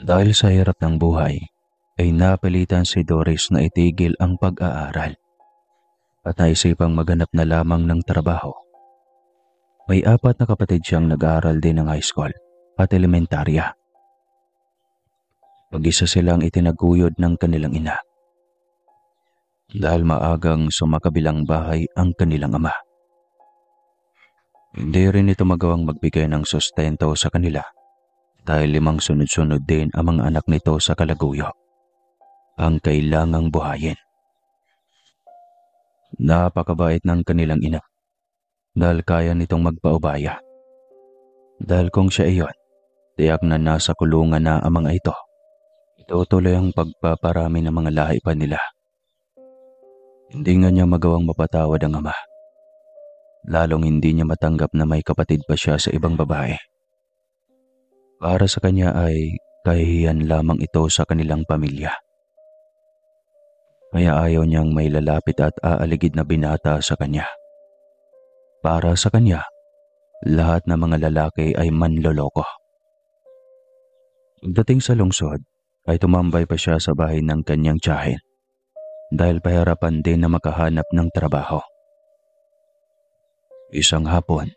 Dahil sa hirap ng buhay, ay napilitan si Doris na itigil ang pag-aaral at naisipang maghanap na lamang ng trabaho. May apat na kapatid siyang nag-aaral din ng high school at elementarya. Mag-isa silang itinaguyod ng kanilang ina dahil maagang sumakabilang bahay ang kanilang ama. Hindi rin ito magawang magbigay ng sustento sa kanila dahil 5 sunod-sunod din ang mga anak nito sa kalaguyo ang kailangang buhayin. Napakabait ng kanilang ina dahil kaya nitong magpaubaya. Dahil kung siya iyon, tiyak na nasa kulungan na ang mga ito. Itutuloy ang pagpaparami ng mga lahi pa nila. Hindi nga niya magawang mapatawad ang ama. Lalong hindi niya matanggap na may kapatid pa siya sa ibang babae. Para sa kanya ay kahihiyan lamang ito sa kanilang pamilya. Kaya ayaw niyang may lalapit at aaligid na binata sa kanya. Para sa kanya, lahat ng mga lalaki ay manloloko. Pagdating sa lungsod, ay tumambay pa siya sa bahay ng kanyang tiyahin dahil pahirapan din na makahanap ng trabaho. Isang hapon,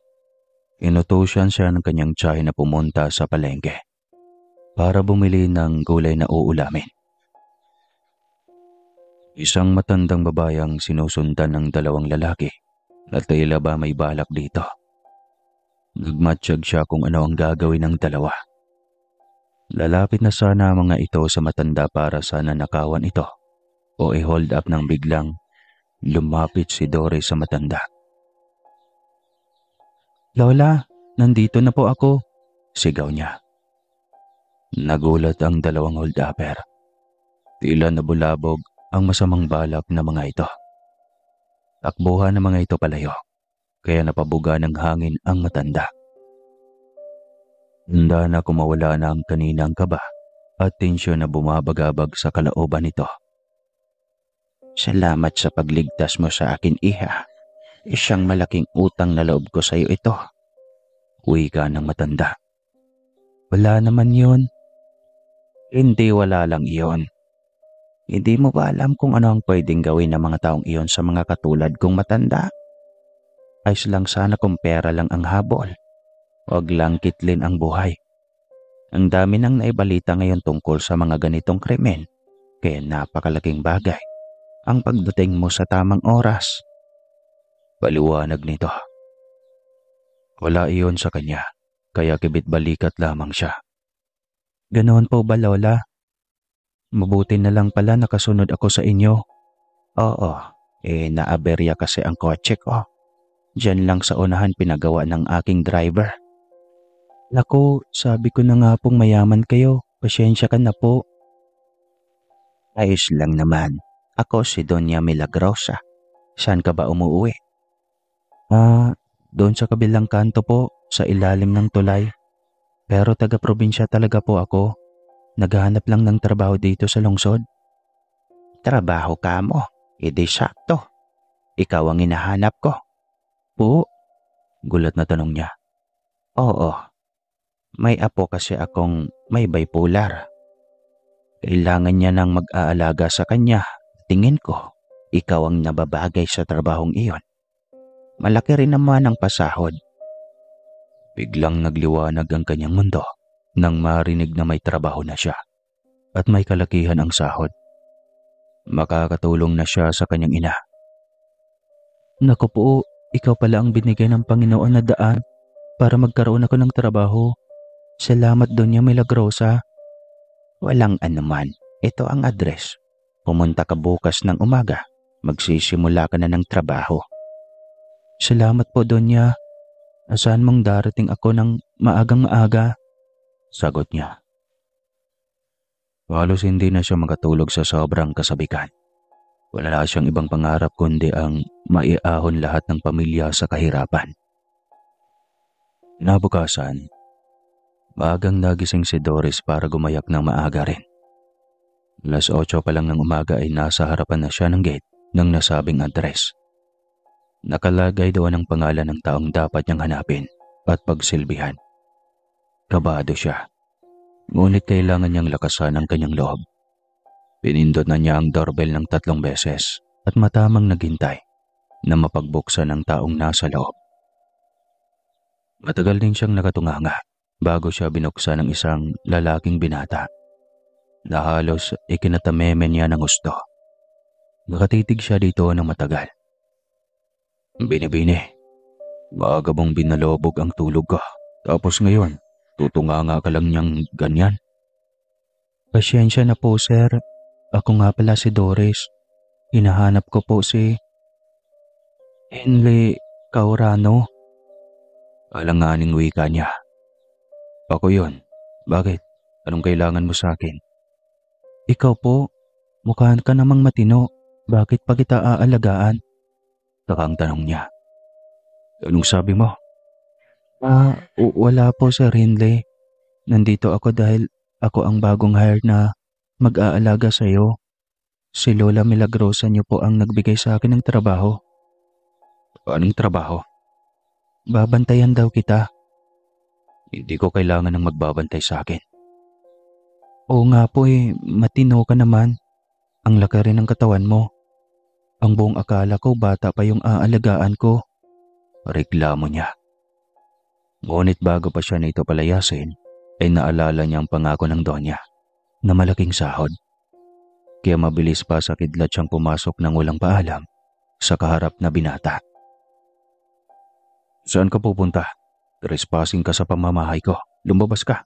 inutusan siya ng kanyang tiyahin na pumunta sa palengke para bumili ng gulay na uulamin. Isang matandang babayang sinusundan ng 2 lalaki na tila ba may balak dito. Nagmatsyag siya kung ano ang gagawin ng dalawa. Lalapit na sana ang mga ito sa matanda para sana nakawan ito o i-hold up nang biglang lumapit si Doris sa matanda. "Lola, nandito na po ako," sigaw niya. Nagulat ang 2 hold-upper. Tila nabulabog ang masamang balak ng mga ito. Takbuhan ng mga ito palayo, kaya napabuga ng hangin ang matanda. Handa na kumawala na ang kaninang kaba at tensyon na bumabagabag sa kalooban nito. "Salamat sa pagligtas mo sa akin, iha. Isang malaking utang na loob ko sa iyo ito," wika ng matanda. "Wala naman yun." "Hindi wala lang iyon. Hindi mo ba alam kung ano ang pwedeng gawin ng mga taong iyon sa mga katulad kong matanda? Ayos lang sana kung pera lang ang habol. Huwag lang kitlin ang buhay. Ang dami nang naibalita ngayon tungkol sa mga ganitong krimen, kaya napakalaking bagay ang pagdating mo sa tamang oras." Paliwanag nito. Wala iyon sa kanya, kaya kibit balikat lamang siya. "Ganoon po ba, Lola? Mabuti na lang pala nakasunod ako sa inyo." "Oo, naaberya kasi ang kotse ko. Diyan lang sa unahan pinagawa ng aking driver." "Naku, sabi ko na nga pong mayaman kayo. Pasyensya ka na po." "Ayos lang naman. Ako si Doña Milagrosa. Saan ka ba umuwi?" Doon sa kabilang kanto po, sa ilalim ng tulay. Pero taga-probinsya talaga po ako. Naghahanap lang ng trabaho dito sa lungsod." "Trabaho ka mo? Di sakto. Ikaw ang hinahanap ko." "Po?" gulat na tanong niya. "Oo. May apo kasi akong may bipolar. Kailangan niya ng mag-aalaga sa kanya. Tingin ko, ikaw ang nababagay sa trabahong iyon. Malaki rin naman ang pasahod." Biglang nagliwanag ang kanyang mundo nang marinig na may trabaho na siya at may kalakihan ang sahod. Makakatulong na siya sa kanyang ina. "Naku po, ikaw pala ang binigay ng Panginoon na daan para magkaroon ako ng trabaho. Salamat, Doña Milagrosa." "Walang anuman. Ito ang address. Pumunta ka bukas ng umaga. Magsisimula ka na ng trabaho." "Salamat po, Doña. Asahan mong darating ako ng maagang maaga?" sagot niya. Halos hindi na siya makatulog sa sobrang kasabikan. Wala na siyang ibang pangarap kundi ang maiahon lahat ng pamilya sa kahirapan. Kinabukasan, maagang nagising si Doris para gumayak ng maaga rin. 8:00 pa lang ng umaga ay nasa harapan na siya ng gate ng nasabing address. Nakalagay doon ang pangalan ng taong dapat niyang hanapin at pagsilbihan. Kabado siya. Ngunit kailangan niyang lakasan ang kanyang loob. Pinindot na niya ang doorbell ng 3 beses at matamang naghintay na mapagbuksan ng taong nasa loob. Matagal din siyang nakatunganga bago siya binuksan ng isang lalaking binata na halos ikinatameme niya ng gusto. Nakatitig siya dito ng matagal. Binibini, maaga mong binalobog ang tulog ko. Tapos ngayon, tutunganga ka lang niyang ganyan. Pasyensya na po, sir. Ako nga pala si Doris. Hinahanap ko po si Henley Caurano. Alanganing wika niya. Ako yun. Bakit? Anong kailangan mo sa akin? Ikaw po, mukhaan ka namang matino. Bakit pa kita aalagaan? Takang tanong niya. Anong sabi mo? Wala po, Sir Henley. Nandito ako dahil ako ang bagong hire na mag-aalaga sa iyo. Si Lola Milagrosa niyo po ang nagbigay sa akin ng trabaho. Anong trabaho? Babantayan daw kita. Hindi ko kailangan ng magbabantay sa akin. Oo nga po matino ka naman. Ang laki rin ng katawan mo. Ang buong akala ko bata pa yung aalagaan ko. Reklamo niya. Ngunit bago pa siya nito palayasin, ay naalala niya ang pangako ng Donya na malaking sahod. Kaya mabilis pa sa kidlat siyang pumasok ng walang paalam sa kaharap na binata. Saan ka pupunta? Trespassing ka sa pamamahay ko. Lumabas ka.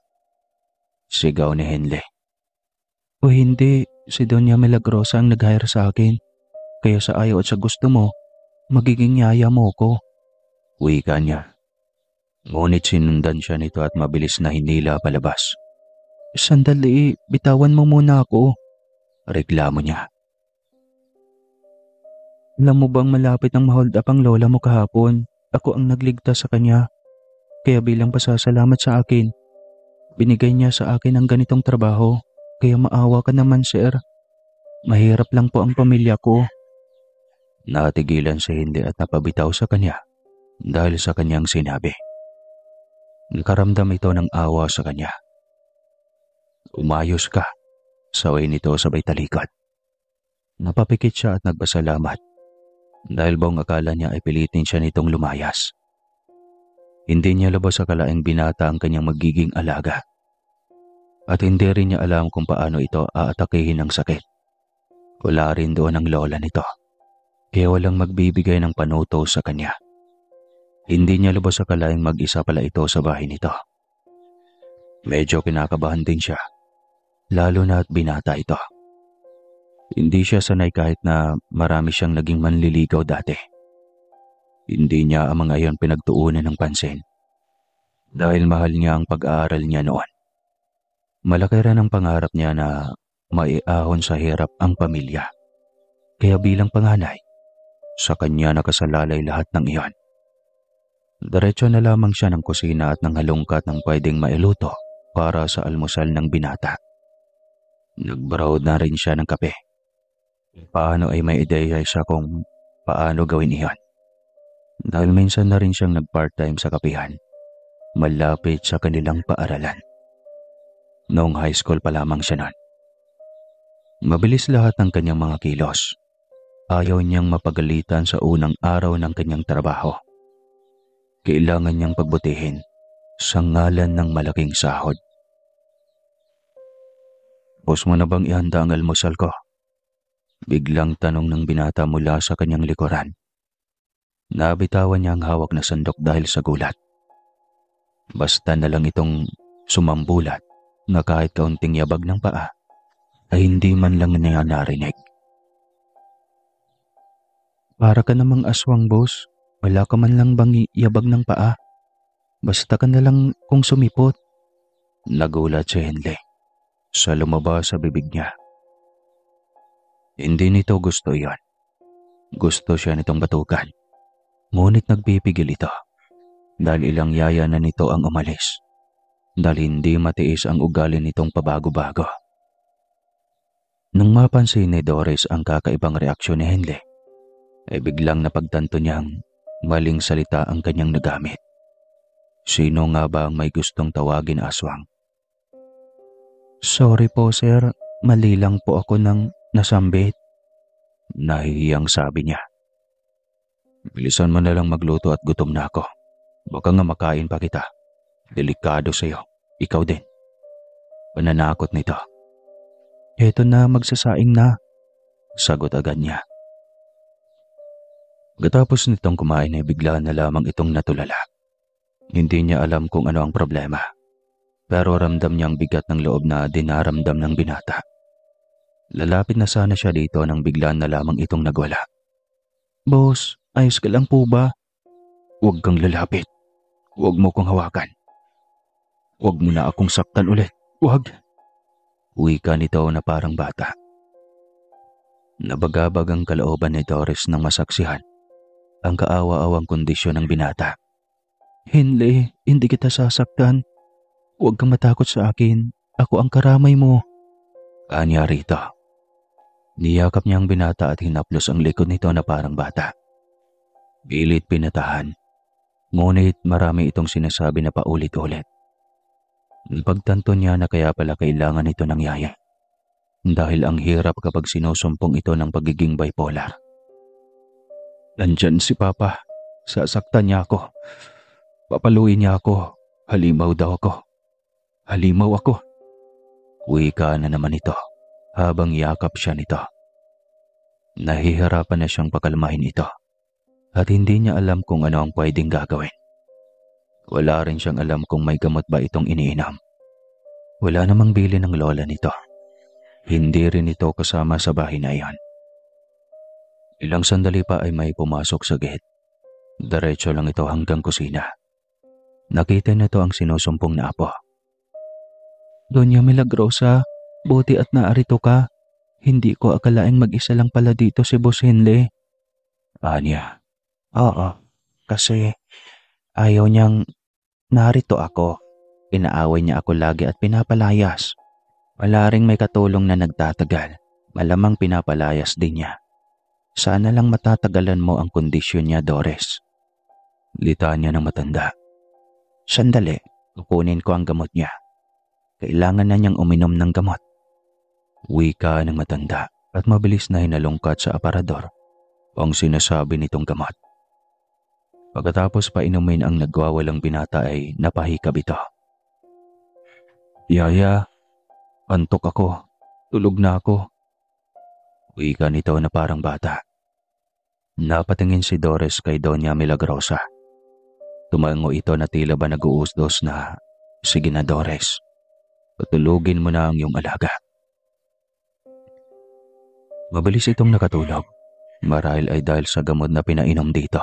Sigaw ni Henley. O hindi, si Donya Milagrosa ang nag-hire sa akin. Kaya sa ayaw at sa gusto mo, magiging yaya mo ko. Wika niya. Ngunit sinundan siya nito at mabilis na hinila palabas. Sandali, bitawan mo muna ako. Reklamo niya. Alam mo bang malapit ang ma-hold up ang lola mo kahapon? Ako ang nagligtas sa kanya. Kaya bilang pasasalamat sa akin, binigay niya sa akin ang ganitong trabaho. Kaya maawa ka naman, sir. Mahirap lang po ang pamilya ko. Natigilan si Henley at napabitaw sa kanya dahil sa kanyang sinabi. Nakaramdam ito ng awa sa kanya. Umayos ka, saway nito sabay talikod. Napapikit siya at nagpasalamat dahil buong akala niya ay pilitin siya nitong lumayas. Hindi niya lubos akalaing binata ang kanyang magiging alaga. At hindi rin niya alam kung paano ito aatakihin ng sakit. Wala rin doon ang lola nito. Kaya walang magbibigay ng panuto sa kanya. Hindi niya lubos akalaing mag-isa pala ito sa bahay nito. Medyo kinakabahan din siya, lalo na at binata ito. Hindi siya sanay kahit na marami siyang naging manliligaw dati. Hindi niya ang mga iyon pinagtuunan ng pansin dahil mahal niya ang pag-aaral niya noon. Malaki rin ang pangarap niya na maiahon sa hirap ang pamilya. Kaya bilang panganay, sa kanya nakasalalay lahat ng iyon. Diretso na lamang siya ng kusina at ng halongkat ng pwedeng mailuto para sa almusal ng binata. Nagbraw na rin siya ng kape. Paano ay may ideya siya kung paano gawin iyon. Dahil minsan na rin siyang nag-part-time sa kapihan, malapit sa kanilang paaralan. Noong high school pa lamang siya noon. Mabilis lahat ng kanyang mga kilos. Ayaw niyang mapagalitan sa unang araw ng kanyang trabaho. Kailangan niyang pagbutihin sa ngalan ng malaking sahod. Tapos mo na bang ihanda ang almusal ko? Biglang tanong ng binata mula sa kanyang likuran. Nabitawan niya ang hawak na sandok dahil sa gulat. Basta na lang itong sumambulat na kahit kaunting yabag ng paa ay hindi man lang niya narinig. Para ka namang aswang, boss. Wala ka man lang bang yabag ng paa? Basta ka na lang kung sumipot. Nagulat si Henley sa lumabas sa bibig niya. Hindi nito gusto iyon. Gusto siya nitong batukan. Ngunit nagpipigil ito dahil ilang yaya na nito ang umalis. Dahil hindi matiis ang ugali nitong pabago-bago. Nang mapansin ni Doris ang kakaibang reaksyon ni Henley, ay biglang napagtanto niyang maling salita ang kanyang nagamit. Sino nga ba ang may gustong tawagin aswang? Sorry po sir, mali lang po ako ng nasambit. Nahihiyang sabi niya. Bilisan mo na lang magluto at gutom na ako. Baka nga makain pa kita. Delikado sa'yo. Ikaw din. Pananakot nito. Eto na, magsasaing na. Sagot agad niya. Pagkatapos nitong kumain ay bigla na lamang itong natulala. Hindi niya alam kung ano ang problema. Pero ramdam niyang bigat ng loob na dinaramdam ng binata. Lalapit na sana siya dito nang bigla na lamang itong nagwala. Boss, ayos ka lang po ba? Huwag kang lalapit. Huwag mo kong hawakan. Huwag mo na akong saktan ulit. Huwag. Wika nito na parang bata. Nabagabag ang kalooban ni Doris nang masaksihan ang kaawa-awang kondisyon ng binata. Hinli, hindi kita sasaktan. Huwag kang matakot sa akin. Ako ang karamay mo. Anya rito. Niyakap niya ang binata at hinaplos ang likod nito na parang bata. Pilit pinatahan. Ngunit marami itong sinasabi na paulit-ulit. Pagtanto niya na kaya pala kailangan ito ng yaya. Dahil ang hirap kapag sinusumpong ito ng pagiging bipolar. Nandyan si Papa. Sasaktan niya ako. Papaluin niya ako. Halimaw daw ako. Halimaw ako. Wika na naman ito habang yakap siya nito. Nahihirapan na siyang pakalmahin ito at hindi niya alam kung ano ang pwedeng gagawin. Wala rin siyang alam kung may gamot ba itong iniinom. Wala namang bili ng lola nito. Hindi rin ito kasama sa bahay na iyon. Ilang sandali pa ay may pumasok sa gate. Diretso lang ito hanggang kusina. Nakita na ito ang sinusumpong na apo. Doña Milagrosa, buti at naarito ka. Hindi ko akalaing mag-isa lang pala dito si Boss Henle. Anya. Oo, kasi ayaw niyang narito ako. Inaaway niya ako lagi at pinapalayas. Wala ring may katulong na nagtatagal. Malamang pinapalayas din niya. Sana lang matatagalan mo ang kondisyon niya, Doris. Litanya ng matanda. Sandali, kukunin ko ang gamot niya. Kailangan na niyang uminom ng gamot. Wika ng matanda at mabilis na hinalungkat sa aparador ang sinasabi nitong gamot. Pagkatapos painumin ang nagwawalang binata ay napahikab ito. Yaya, antok ako. Tulog na ako. Wika nito na parang bata. Napatingin si Doris kay Doña Milagrosa. Tumango ito na tila ba nag-uusdos na, sige na Doris, patulugin mo na ang iyong alaga. Mabilis itong nakatulog, marahil ay dahil sa gamot na pinainom dito.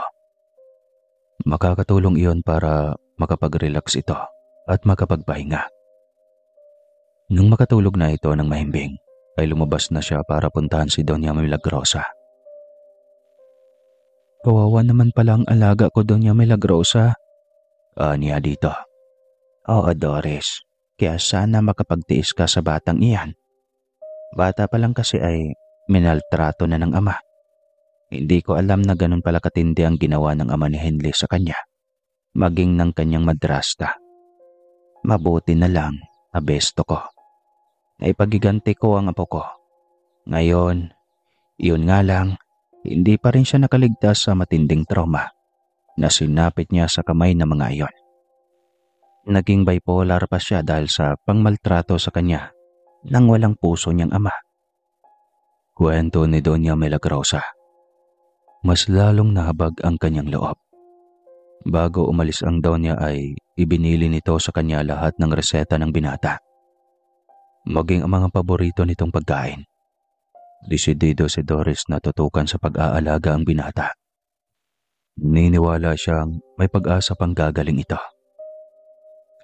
Makakatulong iyon para makapag-relax ito at makapagpahinga. Nung makatulog na ito ng mahimbing, ay lumabas na siya para puntahan si Doña Milagrosa. Kawawa naman pala ang alaga ko, Doña Milagrosa. Anya dito. Oo, Doris. Kaya sana makapagtiis ka sa batang iyan. Bata pa lang kasi ay minaltrato na ng ama. Hindi ko alam na ganun pala katindi ang ginawa ng ama ni Henle sa kanya, maging ng kanyang madrasta. Mabuti na lang, abesto ko. Naipagiganti ko ang apo ko. Ngayon, iyon nga lang, hindi pa rin siya nakaligtas sa matinding trauma na sinapit niya sa kamay ng mga iyon. Naging bipolar pa siya dahil sa pangmaltrato sa kanya ng walang puso niyang ama. Kwento ni Doña Milagrosa. Mas lalong nahabag ang kanyang loob. Bago umalis ang Doña ay ibinili nito sa kanya lahat ng reseta ng binata. Maging ang mga paborito nitong pagkain. Desidido si Doris na tutukan sa pag-aalaga ang binata. Niniwala siyang may pag-asa pang gagaling ito.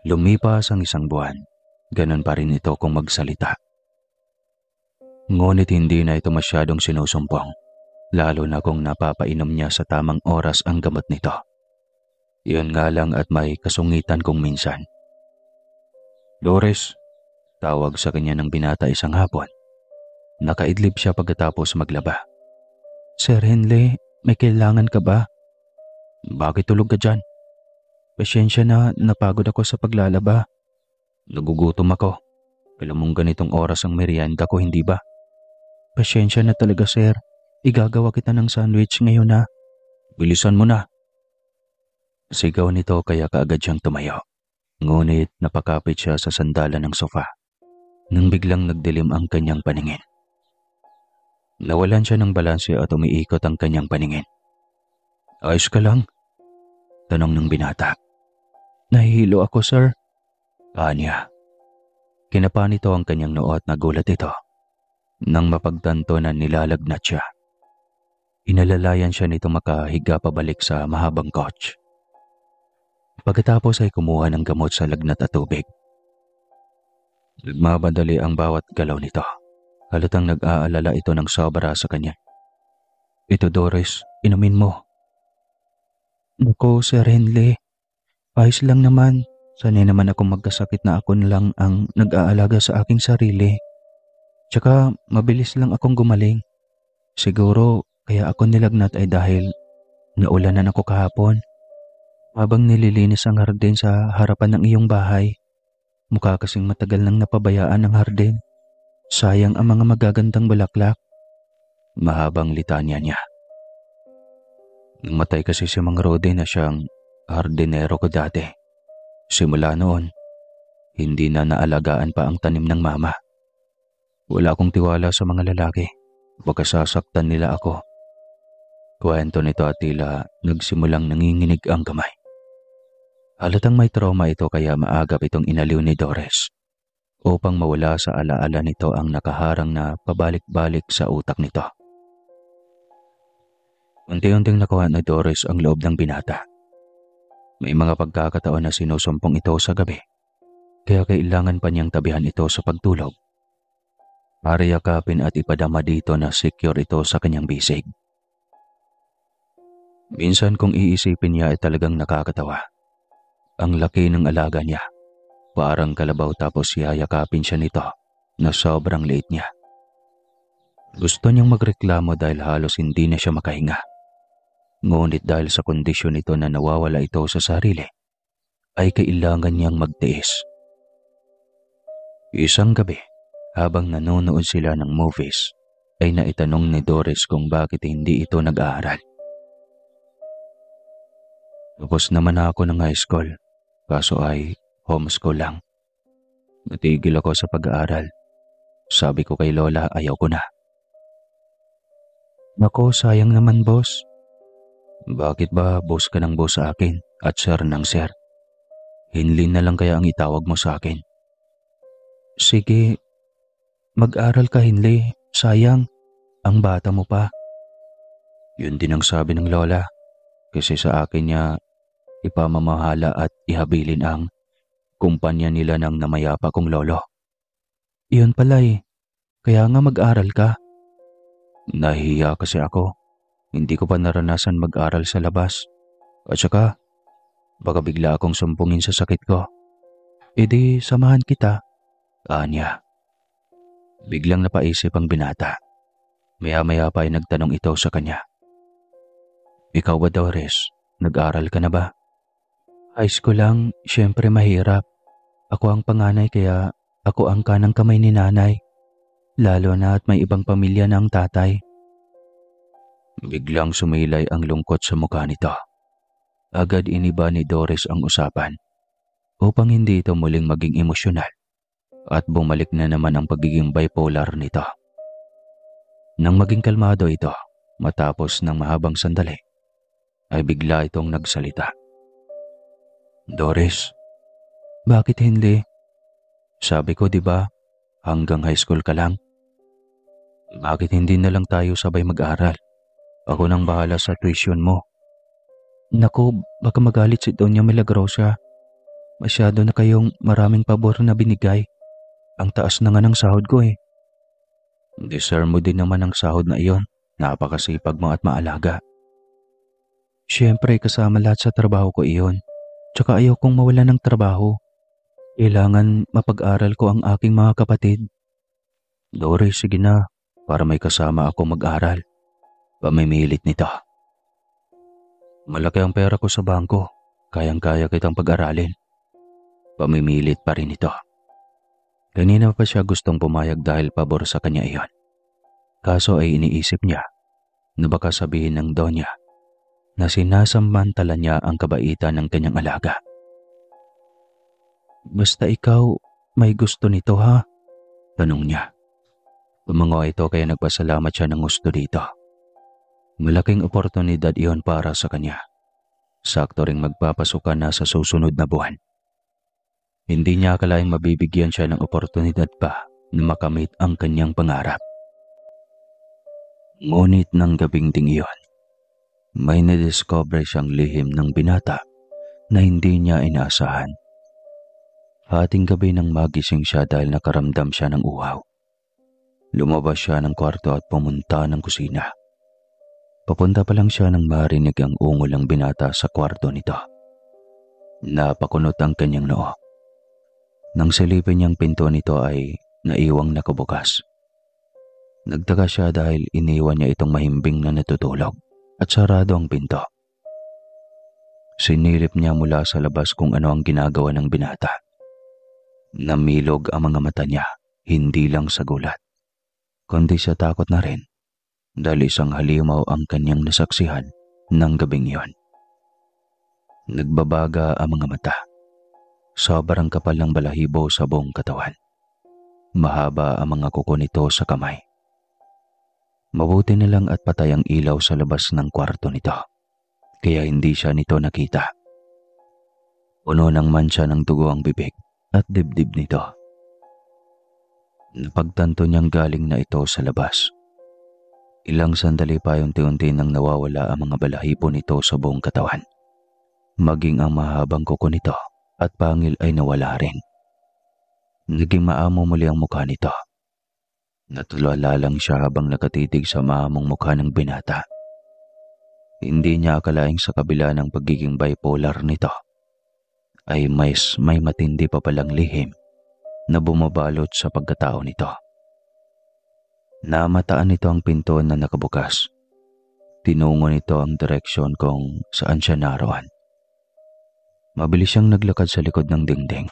Lumipas ang isang buwan, ganun pa rin ito kung magsalita. Ngunit hindi na ito masyadong sinusumpong, lalo na kung napapainom niya sa tamang oras ang gamot nito. Iyon nga lang at may kasungitan kung minsan. Doris, tawag sa kanya ng binata isang hapon. Nakaidlip siya pagkatapos maglaba. Sir Henle, may kailangan ka ba? Bakit tulog ka dyan? Pasensya na, napagod ako sa paglalaba. Nagugutom ako. Alam mong ganitong oras ang merienda ko, hindi ba? Pasyensya na talaga, sir. Igagawa kita ng sandwich ngayon na. Bilisan mo na. Sigaw nito kaya kaagad siyang tumayo. Ngunit napakapit siya sa sandalan ng sofa nang biglang nagdilim ang kanyang paningin. Nawalan siya ng balanse at umiikot ang kanyang paningin. Ayos ka lang? Tanong ng binata. Nahihilo ako, sir. Anya. Kinapa nito ang kanyang noo at nagulat ito nang mapagtanto na nilalagnat siya. Inalalayan siya nito makahiga pabalik sa mahabang couch. Pagkatapos ay kumuha ng gamot sa lagnat at tubig. Nagmamadali ang bawat galaw nito. Halatang nag-aalala ito ng sobra sa kanya. Ito, Doris, inumin mo. Naku, Sir Henley. Ayos lang naman. Sanay naman akong magkasakit na ako na lang ang nag-aalaga sa aking sarili. Tsaka mabilis lang akong gumaling. Siguro kaya ako nilagnat ay dahil naulanan ako kahapon. Habang nililinis ang hardin sa harapan ng iyong bahay, mukha kasing matagal nang napabayaan ang hardin. Sayang ang mga magagandang bulaklak. Mahabang litanya niya. Nang matay kasi si Mang Rode na siyang hardinero ko dati. Simula noon, hindi na naalagaan pa ang tanim ng mama. Wala akong tiwala sa mga lalaki. Baka sasaktan nila ako. Kwento nito at tila nagsimulang nanginginig ang kamay. Halatang may trauma ito kaya maagap itong inaliw ni Doris upang mawala sa alaala nito ang nakaharang na pabalik-balik sa utak nito. Unti-unting nakuha ni Doris ang loob ng binata. May mga pagkakataon na sinusumpong ito sa gabi, kaya kailangan pa niyang tabihan ito sa pagtulog para yakapin at ipadama dito na secure ito sa kanyang bisig. Minsan kung iisipin niya ay talagang nakakatawa. Ang laki ng alaga niya, parang kalabaw tapos yayakapin siya nito na sobrang liit niya. Gusto niyang magreklamo dahil halos hindi na siya makahinga. Ngunit dahil sa kondisyon nito na nawawala ito sa sarili, ay kailangan niyang magtiis. Isang gabi, habang nanonood sila ng movies, ay naitanong ni Doris kung bakit hindi ito nag-aaral. Tapos naman ako ng high school, kaso ay homeschool lang. Natigil ako sa pag-aaral. Sabi ko kay Lola ayaw ko na. Nako, sayang naman boss. Bakit ba boss ka ng boss sa akin at sir ng sir? Hinlin na lang kaya ang itawag mo sa akin. Sige, mag-aral ka Hinli. Sayang, ang bata mo pa. Yun din ang sabi ng Lola. Kasi sa akin niya ipamamahala at ihabilin ang kumpanya nila ng namayapa kong lolo. Iyon pala eh. Kaya nga mag-aral ka. Nahihiya kasi ako. Hindi ko pa naranasan mag-aral sa labas. At saka, baka bigla akong sumpungin sa sakit ko. E di, samahan kita. Anya. Biglang napaisip ang binata. Maya-maya pa ay nagtanong ito sa kanya. Ikaw ba, Doris? Nag-aral ka na ba? High school lang, syempre mahirap. Ako ang panganay kaya ako ang kanang kamay ni nanay. Lalo na at may ibang pamilya na ang tatay. Biglang sumilay ang lungkot sa mukha nito. Agad iniba ni Doris ang usapan upang hindi ito muling maging emosyonal at bumalik na naman ang pagiging bipolar nito. Nang maging kalmado ito, matapos ng mahabang sandali, ay bigla itong nagsalita. Doris, bakit hindi? Sabi ko, di ba, hanggang high school ka lang? Bakit hindi na lang tayo sabay mag-aral? Ako nang bahala sa tuition mo. Naku, baka magalit si Doña Milagrosa. Masyado na kayong maraming pabor na binigay. Ang taas na nga ng sahod ko eh. Deserve mo din naman ang sahod na iyon. Napakasipag mo at maalaga. Siyempre kasama lahat sa trabaho ko iyon. Tsaka ayaw kong mawala ng trabaho. Kailangan mapag-aral ko ang aking mga kapatid. Doris, sige na. Para may kasama ako mag-aral. Pamimilit nito. Malaki ang pera ko sa bangko. Kayang-kaya kitang pag-aralin. Pamimilit pa rin ito. Kanina pa siya gustong pumayag dahil pabor sa kanya iyon. Kaso ay iniisip niya na baka sabihin ng Donya na sinasamantala niya ang kabaitan ng kanyang alaga. "Basta ikaw may gusto nito ha?" tanong niya. Tumango ito kaya nagpasalamat siya ng gusto dito. Malaking oportunidad iyon para sa kanya. Sakto ring magpapasukan na sa susunod na buwan. Hindi niya akalaing mabibigyan siya ng oportunidad pa na makamit ang kanyang pangarap. Ngunit ng gabing ding iyon, may nadiscover siyang lihim ng binata na hindi niya inaasahan. Hating gabi nang magising siya dahil nakaramdam siya ng uhaw. Lumabas siya ng kwarto at pumunta ng kusina. Papunta pa lang siya nang marinig ang ungol ng binata sa kwarto nito. Napakunot ang kanyang noo. Nang silipin niyang pinto nito ay naiwang nakabukas. Nagtaka siya dahil iniwan niya itong mahimbing na natutulog at sarado ang pinto. Sinilip niya mula sa labas kung ano ang ginagawa ng binata. Namilog ang mga mata niya, hindi lang sa gulat, kundi sa takot na rin dahil isang halimaw ang kanyang nasaksihan ng gabing iyon. Nagbabaga ang mga mata. Sobrang kapal ng balahibo sa buong katawan. Mahaba ang mga kuko nito sa kamay. Mabuti na lang at patay ang ilaw sa labas ng kwarto nito, kaya hindi siya nito nakita. Puno ng mancha ng dugo ang bibig at dibdib nito. Napagtanto niyang galing na ito sa labas. Ilang sandali pa unti-unti nang nawawala ang mga balahibo nito sa buong katawan. Maging ang mahabang kuko nito at pangil ay nawala rin. Naging maamo muli ang mukha nito. Natulala lang siya habang nakatitig sa maamong mukha ng binata. Hindi niya akalaing sa kabila ng pagiging bipolar nito, ay may matindi pa palang lihim na bumabalot sa pagkatao nito. Namataan nito ang pinto na nakabukas. Tinungo nito ang direksyon kung saan siya naroon. Mabilis siyang naglakad sa likod ng dingding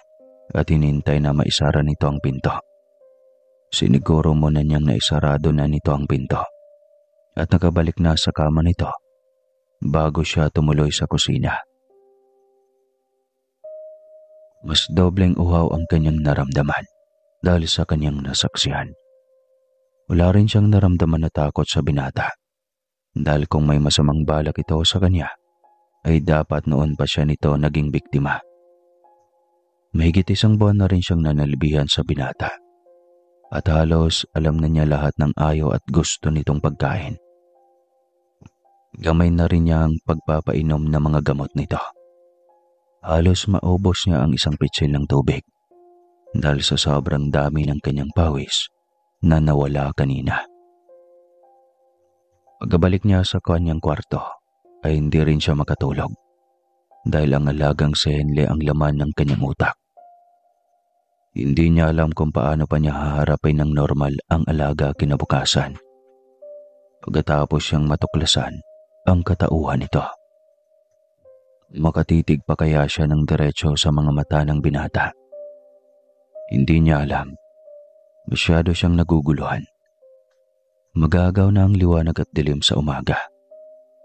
at hinintay na maisara nito ang pinto. Siniguro muna niyang naisarado na nito ang pinto at nakabalik na sa kama nito bago siya tumuloy sa kusina. Mas dobleng uhaw ang kanyang naramdaman dahil sa kanyang nasaksihan. Wala rin siyang naramdaman na takot sa binata dahil kung may masamang balak ito sa kanya, ay dapat noon pa siya nito naging biktima. Mahigit 1 buwan na rin siyang nanalbihan sa binata at halos alam na niya lahat ng ayaw at gusto nitong pagkain. Gamay na rin niya ang pagpapainom ng mga gamot nito. Halos maubos niya ang 1 pitsil ng tubig dahil sa sobrang dami ng kanyang pawis na nawala kanina. Pagkabalik niya sa kanyang kwarto ay hindi rin siya makatulog dahil ang alagang si Henle ang laman ng kanyang utak. Hindi niya alam kung paano pa niya haharapin ng normal ang alaga kinabukasan. Pagkatapos siyang matuklasan ang katauhan nito. Makatitig pa kaya siya ng diretso sa mga mata ng binata? Hindi niya alam. Masyado siyang naguguluhan. Magagaw na ang liwanag at dilim sa umaga.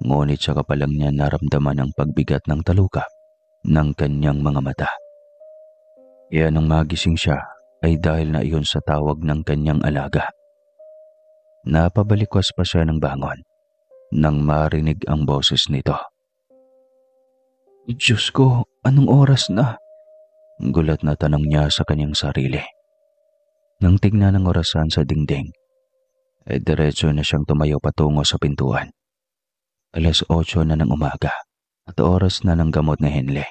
Ngunit saka pa lang niya naramdaman ang pagbigat ng talukap ng kanyang mga mata. Kaya nung magising siya ay dahil na iyon sa tawag ng kanyang alaga. Napabalikwas pa siya ng bangon nang marinig ang boses nito. "Diyos ko, anong oras na?" Gulat na tanong niya sa kanyang sarili. Nang tignan ang orasan sa dingding, ay diretso na siyang tumayo patungo sa pintuan. 8:00 na ng umaga at oras na ng gamot na Henle.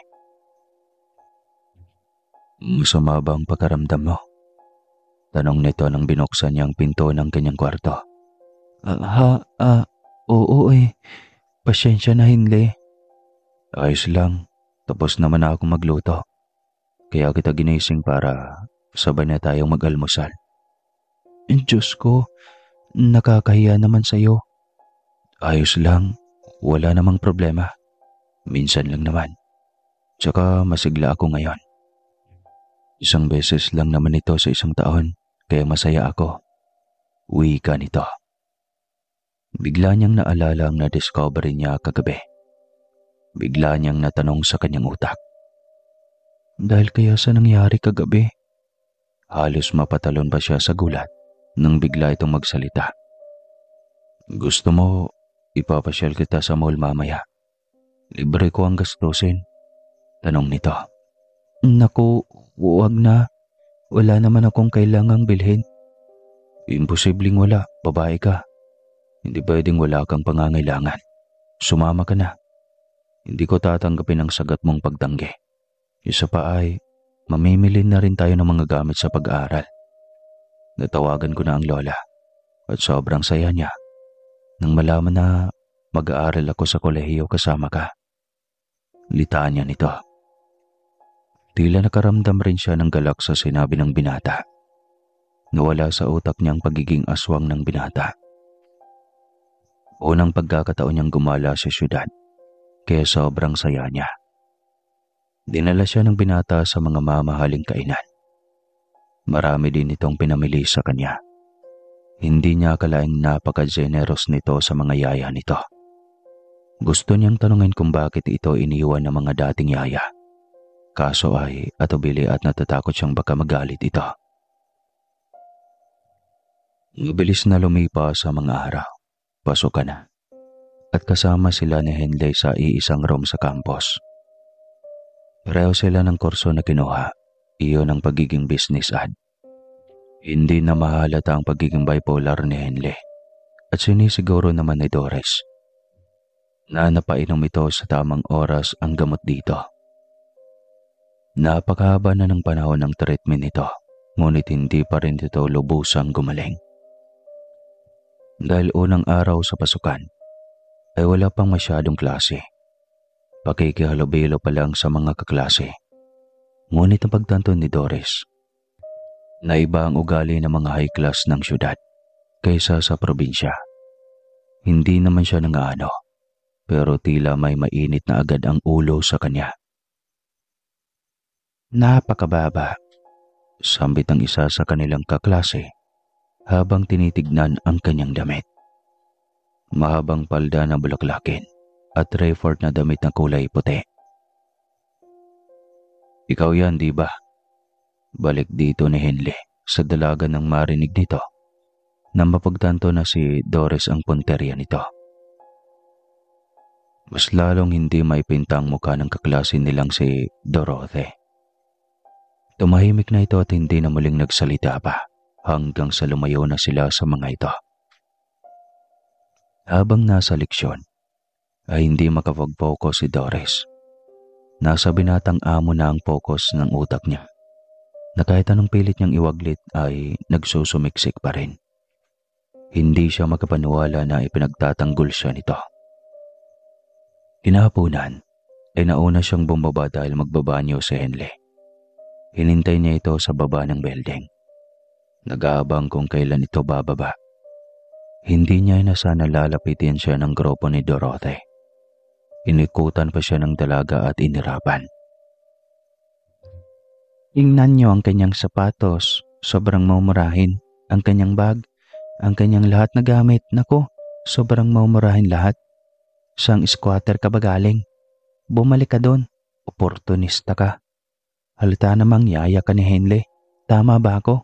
"Masama ba ang pagkaramdam mo?" tanong nito nang binuksan niya ang pinto ng kanyang kwarto. Oo Pasensya na Henle." "Ayos lang, tapos naman na akong magluto. Kaya kita ginising para sabay na tayong mag-almusal." "Diyos ko, nakakahiya naman sa'yo." "Ayos lang, wala namang problema. Minsan lang naman. Tsaka masigla ako ngayon." Isang beses lang naman ito sa isang taon, kaya masaya ako. Wika nito. Bigla niyang naalala ang na-discovery niya kagabi. Bigla niyang natanong sa kanyang utak. Dahil kaya sa nangyari kagabi? Halos mapatalon pa siya sa gulat nang bigla itong magsalita. Gusto mo, ipapasyal kita sa mall mamaya. Libre ko ang gastusin. Tanong nito. Naku, huwag na. Wala naman akong kailangang bilhin. Imposibleng wala, babae ka. Hindi pwedeng wala kang pangangailangan. Sumama ka na. Hindi ko tatanggapin ang sagat mong pagtanggi. Isa pa ay, mamimili na rin tayo ng mga gamit sa pag-aaral. Natawagan ko na ang lola at sobrang saya niya nang malaman na mag-aaral ako sa kolehiyo kasama ka. Litanya nito. Tila nakaramdam rin siya ng galak sa sinabi ng binata. Nawala sa utak niya ang pagiging aswang ng binata. Unang pagkakataon niyang gumala sa syudad, kaya sobrang saya niya. Dinala siya ng binata sa mga mamahaling kainan. Marami din itong pinamili sa kanya. Hindi niya akalaing napaka-generous nito sa mga yaya nito. Gusto niyang tanungin kung bakit ito iniwan ng mga dating yaya. Kaso ay atubili at natatakot siyang baka magalit ito. Mabilis na lumipas sa mga araw. Pasok ka na. At kasama sila ni Henley sa iisang room sa campus. Pareho sila ng kurso na kinuha. Iyon ang pagiging business ad. Hindi na mahalata ang pagiging bipolar ni Henley. At sinisiguro naman ni Doris na napainom ito sa tamang oras ang gamot dito. Napakahaba na ng panahon ng treatment nito, ngunit hindi pa rin ito lubusang gumaling. Dahil unang araw sa pasukan, ay wala pang masyadong klase. Pakikihalubilo pa lang sa mga kaklase. Ngunit napagtanto ni Doris na iba ang ugali ng mga high class ng syudad kaysa sa probinsya. Hindi naman siya nangaano, pero tila may mainit na agad ang ulo sa kanya. Napakababa, sambit ang isa sa kanilang kaklase habang tinitignan ang kanyang damit. Mahabang palda na bulaklakin at Rayford na damit na kulay puti. Ikaw yan, di ba? Balik dito ni Henley sa dalaga ng marinig nito na mapagtanto na si Doris ang punteriya nito. Mas lalong hindi maipinta ang mukha ng kaklase nilang si Dorothy. Tumahimik na ito at hindi na muling nagsalita pa hanggang sa lumayo na sila sa mga ito. Habang nasa leksyon, ay hindi makapag-focus si Doris. Nasa binatang amo na ang focus ng utak niya, na kahit anong pilit niyang iwaglit ay nagsusumiksik pa rin. Hindi siya magkapaniwala na ipinagtatanggol siya nito. Kinahaponan ay nauna siyang bumaba dahil magbabanyo si Henley. Hinintay niya ito sa baba ng building. Nag-aabang kung kailan ito bababa. Hindi niya inasana lalapitin siya ng grupo ni Dorothy. Inikutan pa siya ng dalaga at inirapan. Tingnan niyo ang kanyang sapatos. Sobrang mumurahin. Ang kanyang bag. Ang kanyang lahat na gamit. Naku, sobrang mumurahin lahat. Sang squatter ka ba galing? Bumalik ka doon. Oportunista ka. Halata namang yaya ka ni Henley. Tama ba ako?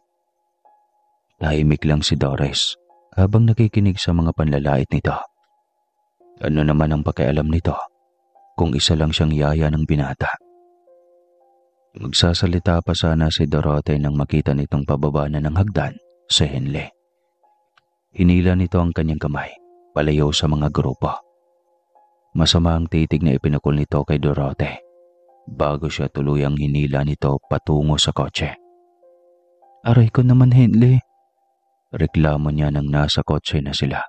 Tahimik lang si Doris habang nakikinig sa mga panlalait nito. Ano naman ang pakialam nito kung isa lang siyang yaya ng binata? Magsasalita pa sana si Dorothy nang makita nitong pababa na ng hagdan si Henley. Hinila nito ang kanyang kamay palayo sa mga grupo. Masama ang titig na ipinakul nito kay Dorothy bago siya tuluyang hinila nito patungo sa kotse. Aray ko naman, Henley. Reklamo niya nang nasa kotse na sila.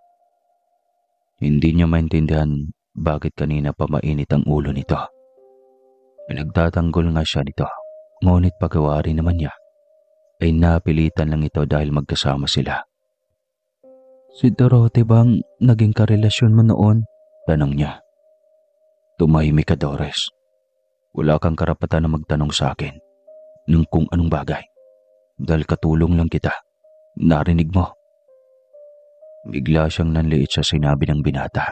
Hindi niya maintindihan bakit kanina pa mainit ang ulo nito. Pinagtatanggol nga siya nito, ngunit pagkawari naman niya ay napilitan lang ito dahil magkasama sila. Si Dorothy bang naging karelasyon mo noon? Tanong niya. Tumahimik ka, Doris. Wala kang karapatan na magtanong sa akin. ng kung anong bagay. Dahil katulong lang kita. Narinig mo? Bigla siyang nanliit sa sinabi ng binata.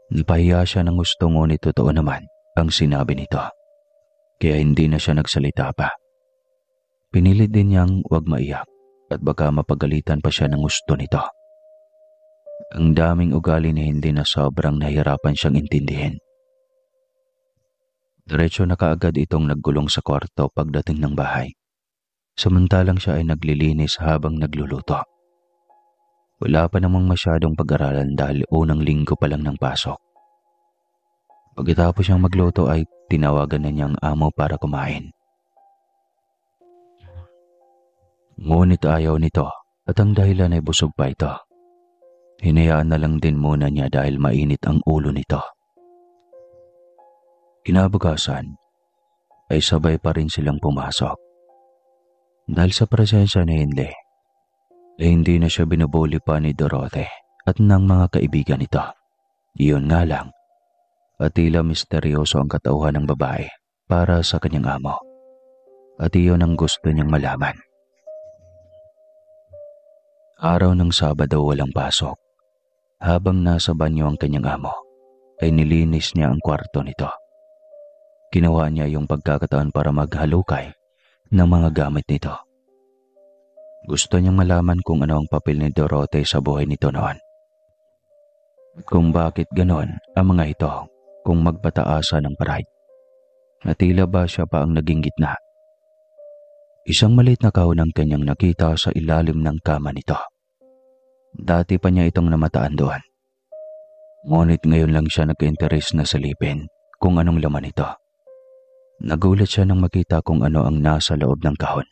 Napahiya siya ng gusto, ngunit totoo naman ang sinabi nito. Kaya hindi na siya nagsalita pa. Pinilit din niyang huwag maiyak at baka mapagalitan pa siya ng gusto nito. Ang daming ugali ni Henley na sobrang nahirapan siyang intindihin. Diretso na kaagad itong naggulong sa kwarto pagdating ng bahay. Samantalang siya ay naglilinis habang nagluluto. Wala pa namang masyadong pag-aralan dahil unang linggo pa lang ng pasok. Pagkatapos siyang magluto ay tinawagan na niyang amo para kumain. Ngunit ayaw nito at ang dahilan ay busog pa ito. Hinayaan na lang din muna niya dahil mainit ang ulo nito. Kinabukasan ay sabay pa rin silang pumasok. Dahil sa presensya ni Henley, ay hindi na siya binubuli pa ni Dorothy at ng mga kaibigan nito. Iyon nga lang, at tila misteryoso ang katauhan ng babae para sa kanyang amo. At iyon ang gusto niyang malaman. Araw ng Sabado walang pasok. Habang nasa banyo ang kanyang amo, ay nilinis niya ang kwarto nito. Ginawa niya yung pagkakataon para maghalukay ng mga gamit nito. Gusto niyang malaman kung ano ang papel ni Dorothy sa buhay nito noon. At kung bakit ganon ang mga ito kung magpataasa ng pride. Na tila ba siya pa ang naging gitna. Isang maliit na kahon ang kanyang nakita sa ilalim ng kama nito. Dati pa niya itong namataan doon. Ngunit ngayon lang siya nag-interes na silipin kung anong laman ito. Nagulat siya nang makita kung ano ang nasa loob ng kahon.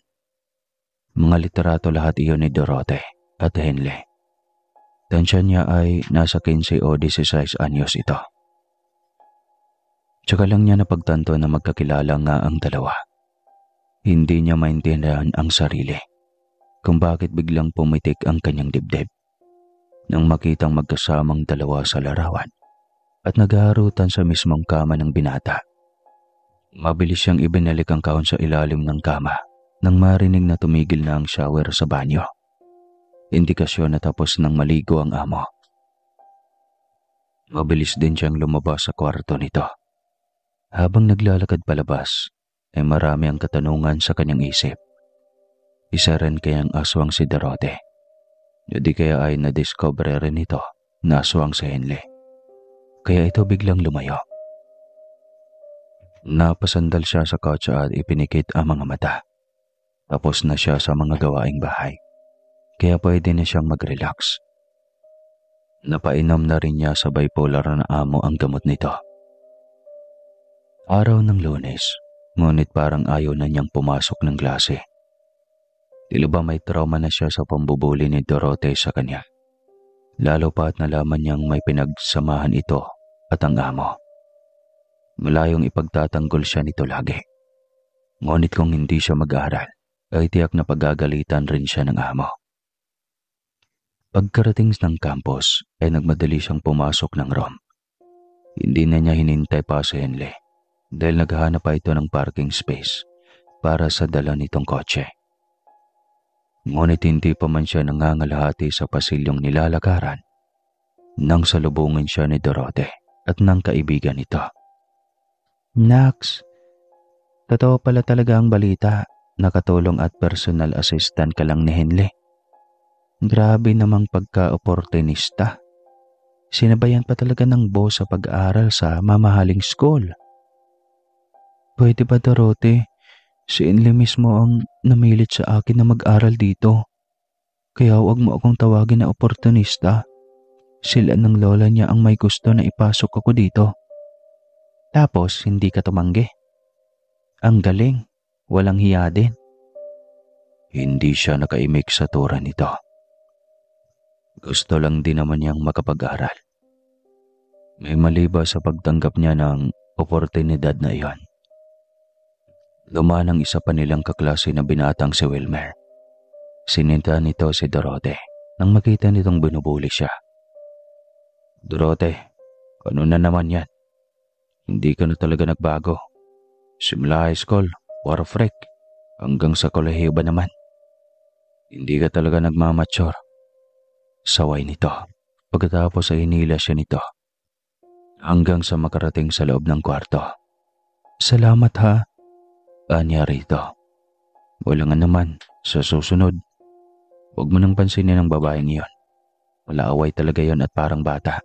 Mga literato lahat iyon ni Dorothy at Henley. Tansya niya ay nasa 15 o 16 anyos ito. Tsaka lang niya napagtanto na magkakilala nga ang dalawa. Hindi niya maintindihan ang sarili kung bakit biglang pumitik ang kanyang dibdib nang makitang magkasamang dalawa sa larawan at naghaharutan sa mismong kama ng binata. Mabilis siyang ibinalik ang kahon sa ilalim ng kama nang marinig na tumigil na ang shower sa banyo. Indikasyon na tapos nang maligo ang amo. Mabilis din siyang lumabas sa kwarto nito. Habang naglalakad palabas, ay marami ang katanungan sa kanyang isip. Isa rin kayang aswang si Dorothy? O di kaya ay na-discover rin ito na aswang si Henley? Kaya ito biglang lumayo. Napasandal siya sa kotse at ipinikit ang mga mata. Tapos na siya sa mga gawaing bahay. Kaya pwede na siyang mag-relax. Napainom na rin niya sa bipolar na amo ang gamot nito. Araw ng Lunes, ngunit parang ayaw na niyang pumasok ng klase. Tila ba may trauma na siya sa pambubuli ni Dorothy sa kanya. Lalo pa at nalaman niyang may pinagsamahan ito at ang amo. Malayong ipagtatanggol siya nito lagi. Ngunit kung hindi siya mag-aaral, ay tiyak na pagagalitan rin siya ng amo. Pagkarating ng campus, ay nagmadali siyang pumasok ng room. Hindi na niya hinintay pa si Henley dahil naghahanap pa ito ng parking space para sa dala nitong kotse. Ngunit hindi pa man siya nangangalahati sa pasilyong nilalakaran nang salubungin siya ni Dorothy at ng kaibigan nito. Nax, totoo pala talaga ang balita, nakatulong at personal assistant ka lang ni Henley. Grabe namang pagka-oportunista. Sinabayan pa talaga ng boss sa pag-aaral sa mamahaling school. Pwede ba, Dorothy? Si Henley mismo ang namilit sa akin na mag-aral dito. Kaya huwag mo akong tawagin na oportunista. Sila ng lola niya ang may gusto na ipasok ako dito. Tapos hindi ka tumanggi. Ang galing, walang hiya din. Hindi siya nakaimik sa tura nito. Gusto lang din naman niyang makapag-aral. May mali ba sa pagtanggap niya ng oportunidad na iyon? Lumanang isa pa nilang kaklase na binatang si Wilmer. Sininta nito si Dorothy nang makita nitong binubuli siya. Dorothy, ano na naman yan? Hindi ka na talaga nagbago. Simula high school, war freak. Hanggang sa kolehiyo ba naman? Hindi ka talaga nagmamature. Saway nito. Pagkatapos ay hinila siya nito hanggang sa makarating sa loob ng kwarto. Salamat ha, anya rito. Walang naman, sa susunod. Huwag mo nang pansinin ang babaeng iyon. Malaaway talaga yon at parang bata.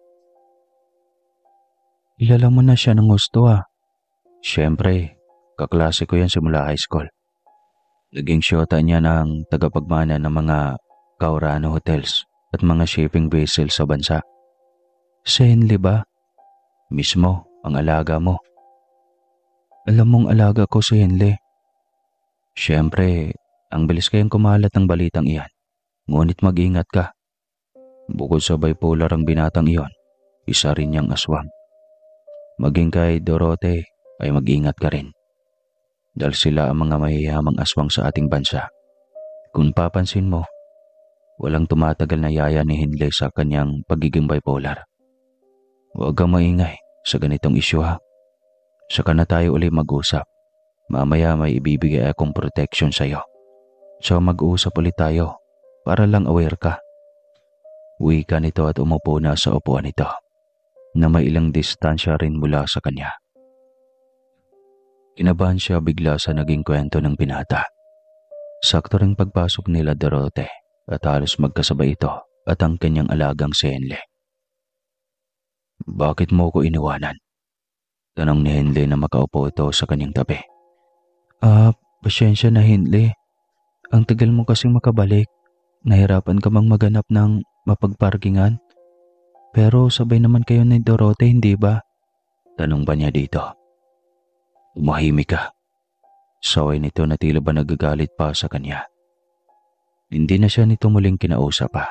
Kilala mo na siya ng gusto ah. Siyempre, kaklase ko yan simula high school. Naging syota niya ng tagapagmana ng mga Kaurano hotels at mga shipping vessels sa bansa. Si Henley ba? Mismo, ang alaga mo. Alam mong alaga ko si Henley. Siyempre, ang bilis kayang kumalat ng balitang iyan. Ngunit mag-ingat ka. Bukod sa bipolar ang binatang iyon, isa rin niyang aswang. Maging kay Dorote ay mag-ingat ka rin. Dahil sila ang mga mahihiyamang aswang sa ating bansa. Kung papansin mo, walang tumatagal na yaya ni Henley sa kanyang pagiging bipolar. Huwag kang maingay sa ganitong isyu ha. Saka na tayo uli mag-usap. Mamaya may ibibigay akong protection sa'yo. So mag-uusap ulit tayo para lang aware ka. Uwi ka nito at umupo na sa upuan nito na may ilang distansya rin mula sa kanya. Kinabahan siya bigla sa naging kwento ng binata. Sakto ring pagpasok nila Dorote at halos magkasabay ito at ang kanyang alagang si Henley. Bakit mo ko iniwanan? Tanong ni Henley na makaupo ito sa kanyang tabi. Pasyensya na Henley. Ang tagal mo kasing makabalik. Nahirapan ka bang maganap ng mapagparkingan? Pero sabay naman kayo ni Dorote, hindi ba? Tanong ba niya dito? Umahimik ka. Saway nito na tila ba nagagalit pa sa kanya. Hindi na siya nito muling kinausap pa.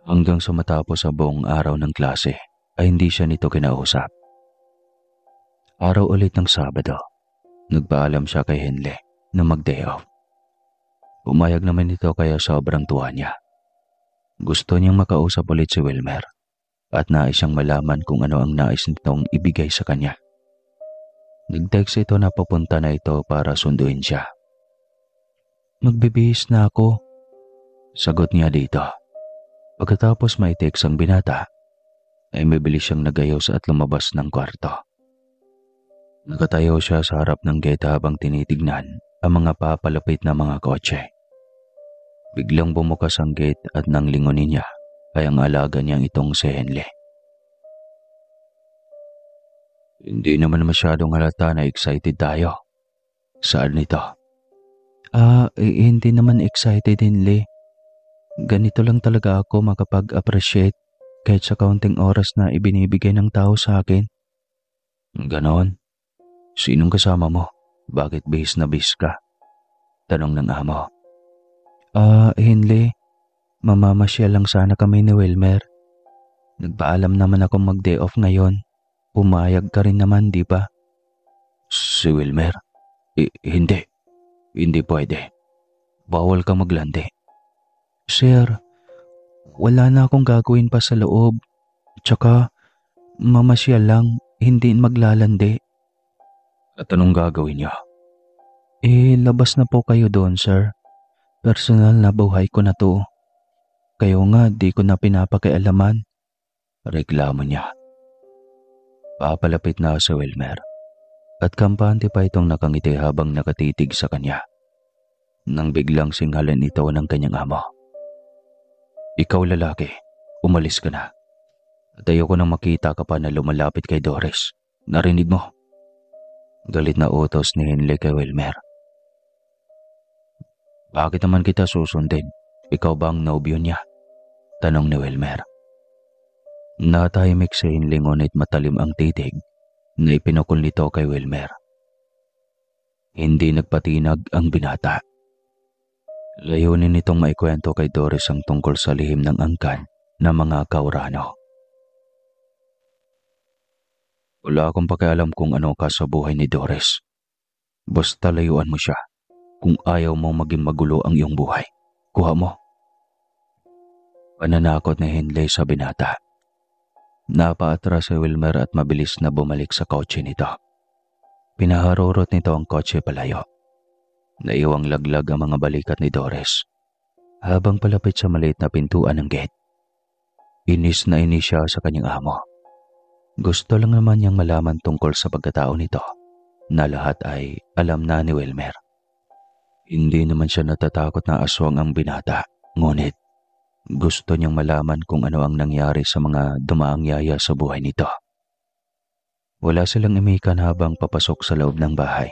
Hanggang sa matapos ang buong araw ng klase ay hindi siya nito kinausap. Araw ulit ng Sabado, nagpaalam siya kay Henley na mag-day off. Pumayag naman ito kaya sobrang tuwa niya. Gusto niyang makausap ulit si Wilmer at nais siyang malaman kung ano ang nais nitong ibigay sa kanya. Nag-text ito na papunta na ito para sunduin siya. Magbibihis na ako, sagot niya dito. Pagkatapos may text ang binata, ay mabilis siyang nagayos at lumabas ng kwarto. Nakatayo siya sa harap ng gate habang tinitignan ang mga papalapit na mga kotse. Biglang bumukas ang gate at nang lingunin niya ay ang alaga niyang itong si Henley. Hindi naman masyadong halata na excited tayo. Saan nito? Hindi naman excited Henley. Ganito lang talaga ako makapag-appreciate kahit sa kaunting oras na ibinibigay ng tao sa akin. Ganon? Sinong kasama mo? Bakit bihis na bihis ka? Tanong ng amo. Henley, mamamasyal lang sana kami ni Wilmer. Nagpaalam naman akong mag-day off ngayon. Pumayag ka rin naman, di ba? Si Wilmer? Hindi. Hindi pwede. Bawal kang maglandi. Sir, wala na akong gagawin pa sa loob. Tsaka, mamasyal lang, hindi maglalandi. At anong gagawin niyo? Labas na po kayo doon, sir. Personal na buhay ko na to. Kayo nga, di ko na pinapakialaman. Reklamo niya. Papalapit na sa Wilmer at kampante pa itong nakangiti habang nakatitig sa kanya. Nang biglang singhalan ito ng kanyang amo. Ikaw lalaki, umalis ka na. At ayoko nang makita ka pa na lumalapit kay Doris. Narinig mo? Galit na utos ni Henley kay Wilmer. Bakit naman kita susundin? Ikaw ba ang nobyo niya? Tanong ni Wilmer. Natahimik si Henley ngunit matalim ang titig na ipinukol nito kay Wilmer. Hindi nagpatinag ang binata. Layunin nitong maikwento kay Doris ang tungkol sa lihim ng angkan ng mga Kaurano. Wala akong pakialam kung ano ka sa buhay ni Doris. Basta layuan mo siya. Kung ayaw mo maging magulo ang iyong buhay, kuha mo. Pananakot ni Henley sa binata. Napaatras si Wilmer at mabilis na bumalik sa kotse nito. Pinaharurot nito ang kotse palayo. Naiwang laglag ang mga balikat ni Doris habang palapit sa maliit na pintuan ng gate. Inis na inis siya sa kanyang amo. Gusto lang naman niyang malaman tungkol sa pagkatao nito na lahat ay alam na ni Wilmer. Hindi naman siya natatakot na aswang ang binata, ngunit gusto niyang malaman kung ano ang nangyari sa mga dumaang yaya sa buhay nito. Wala silang imikan habang papasok sa loob ng bahay.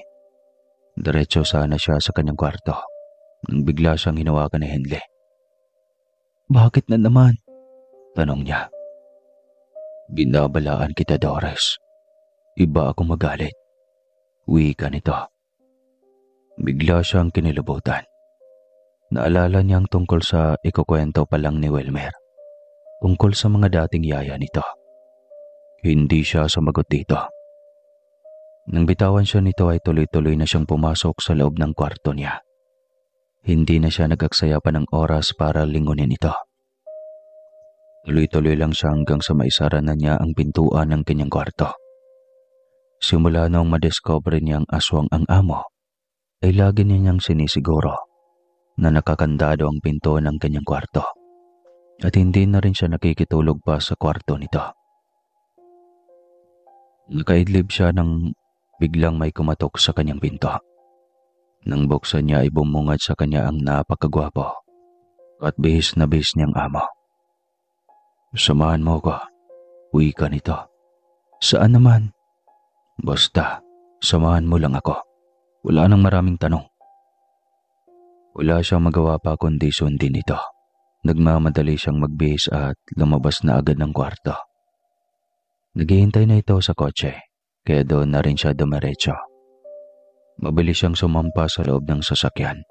Diretso sana siya sa kanyang kwarto nang bigla siyang hinawakan ni Henley. "Bakit na naman?" tanong niya. "Binabalaan kita, Doris. Iba ako magalit." Wika nito. Bigla siyang kinilabutan. Naalala niyang tungkol sa ikukwento pa lang ni Wilmer. Tungkol sa mga dating yaya nito. Hindi siya sumagot dito. Nang bitawan siya nito ay tuloy-tuloy na siyang pumasok sa loob ng kwarto niya. Hindi na siya nag-aksaya pa ng oras para lingunin ito. Tuloy-tuloy lang siya hanggang sa maisara na niya ang pintuan ng kanyang kwarto. Simula noong madiscover niyang aswang ang amo, ay lagi niyang sinisiguro na nakakandado ang pinto ng kanyang kwarto at hindi na rin siya nakikitulog pa sa kwarto nito. Nakaidlip siya nang biglang may kumatok sa kanyang pinto. Nang buksan niya ay bumungad sa kanya ang napakagwapo at bihis na bihis niyang amo. "Samahan mo ko," wika nito. "Saan naman?" "Basta, samahan mo lang ako. Wala nang maraming tanong." Wala siyang magawa pa kundi sundin ito. Nagmamadali siyang magbihis at lumabas na agad ng kwarto. Naghihintay na ito sa kotse, kaya doon na rin siya dumiretso. Mabilis siyang sumampa sa loob ng sasakyan.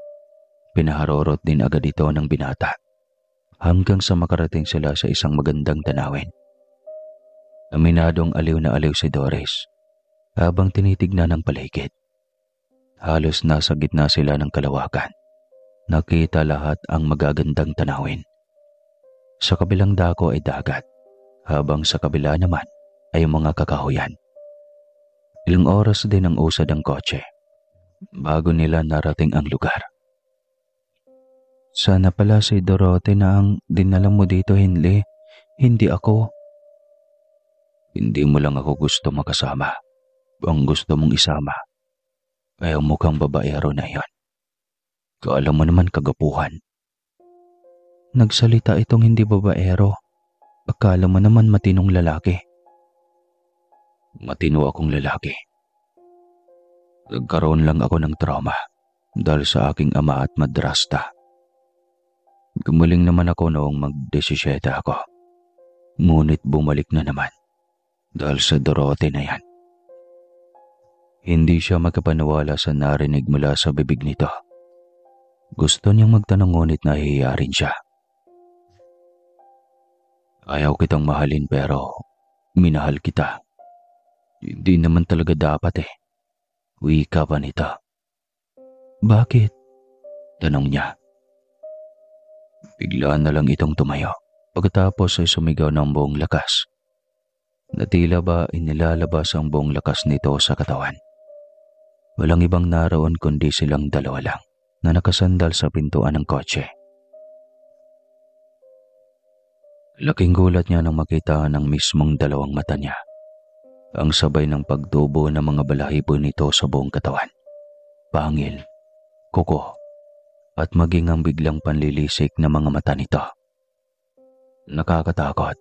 Pinaharorot din agad ito ng binata, hanggang sa makarating sila sa isang magandang tanawin. Aminadong aliw na aliw si Doris, habang tinitignan ng paligid. Halos nasa gitna sila ng kalawakan. Nakita lahat ang magagandang tanawin. Sa kabilang dako ay dagat, habang sa kabila naman ay mga kakahuyan. Ilang oras din ang usad ng kotse bago nila narating ang lugar. "Sana pala si Dorothy na ang dinala mo dito, Henley. Hindi ako." "Hindi mo lang ako gusto makasama. Ang gusto mong isama ay ang mukhang babaero na iyon. Kaalam mo naman kagapuhan." "Nagsalita itong hindi babaero. Akala mo naman matinong lalaki." "Matino akong lalaki. Nagkaroon lang ako ng trauma dahil sa aking ama at madrasta. Gumaling naman ako noong mag-17 ako. Ngunit bumalik na naman dahil sa Dorothy na yan." Hindi siya magkapaniwala sa narinig mula sa bibig nito. Gusto niyang magtanong ngunit nahihiya rin siya. "Ayaw kitang mahalin pero minahal kita. Hindi naman talaga dapat eh." Wika pa nito. "Bakit?" tanong niya. Bigla na lang itong tumayo. Pagkatapos ay sumigaw ng buong lakas. Na tila ba inilalabas ang buong lakas nito sa katawan. Walang ibang naroon kundi silang dalawa lang na nakasandal sa pintuan ng kotse. Laking gulat niya nang makita ng mismong dalawang mata niya. Ang sabay ng pagtubo ng mga balahibo nito sa buong katawan. Pangil, kuko, at maging ang biglang panlilisik na mga mata nito. Nakakatakot,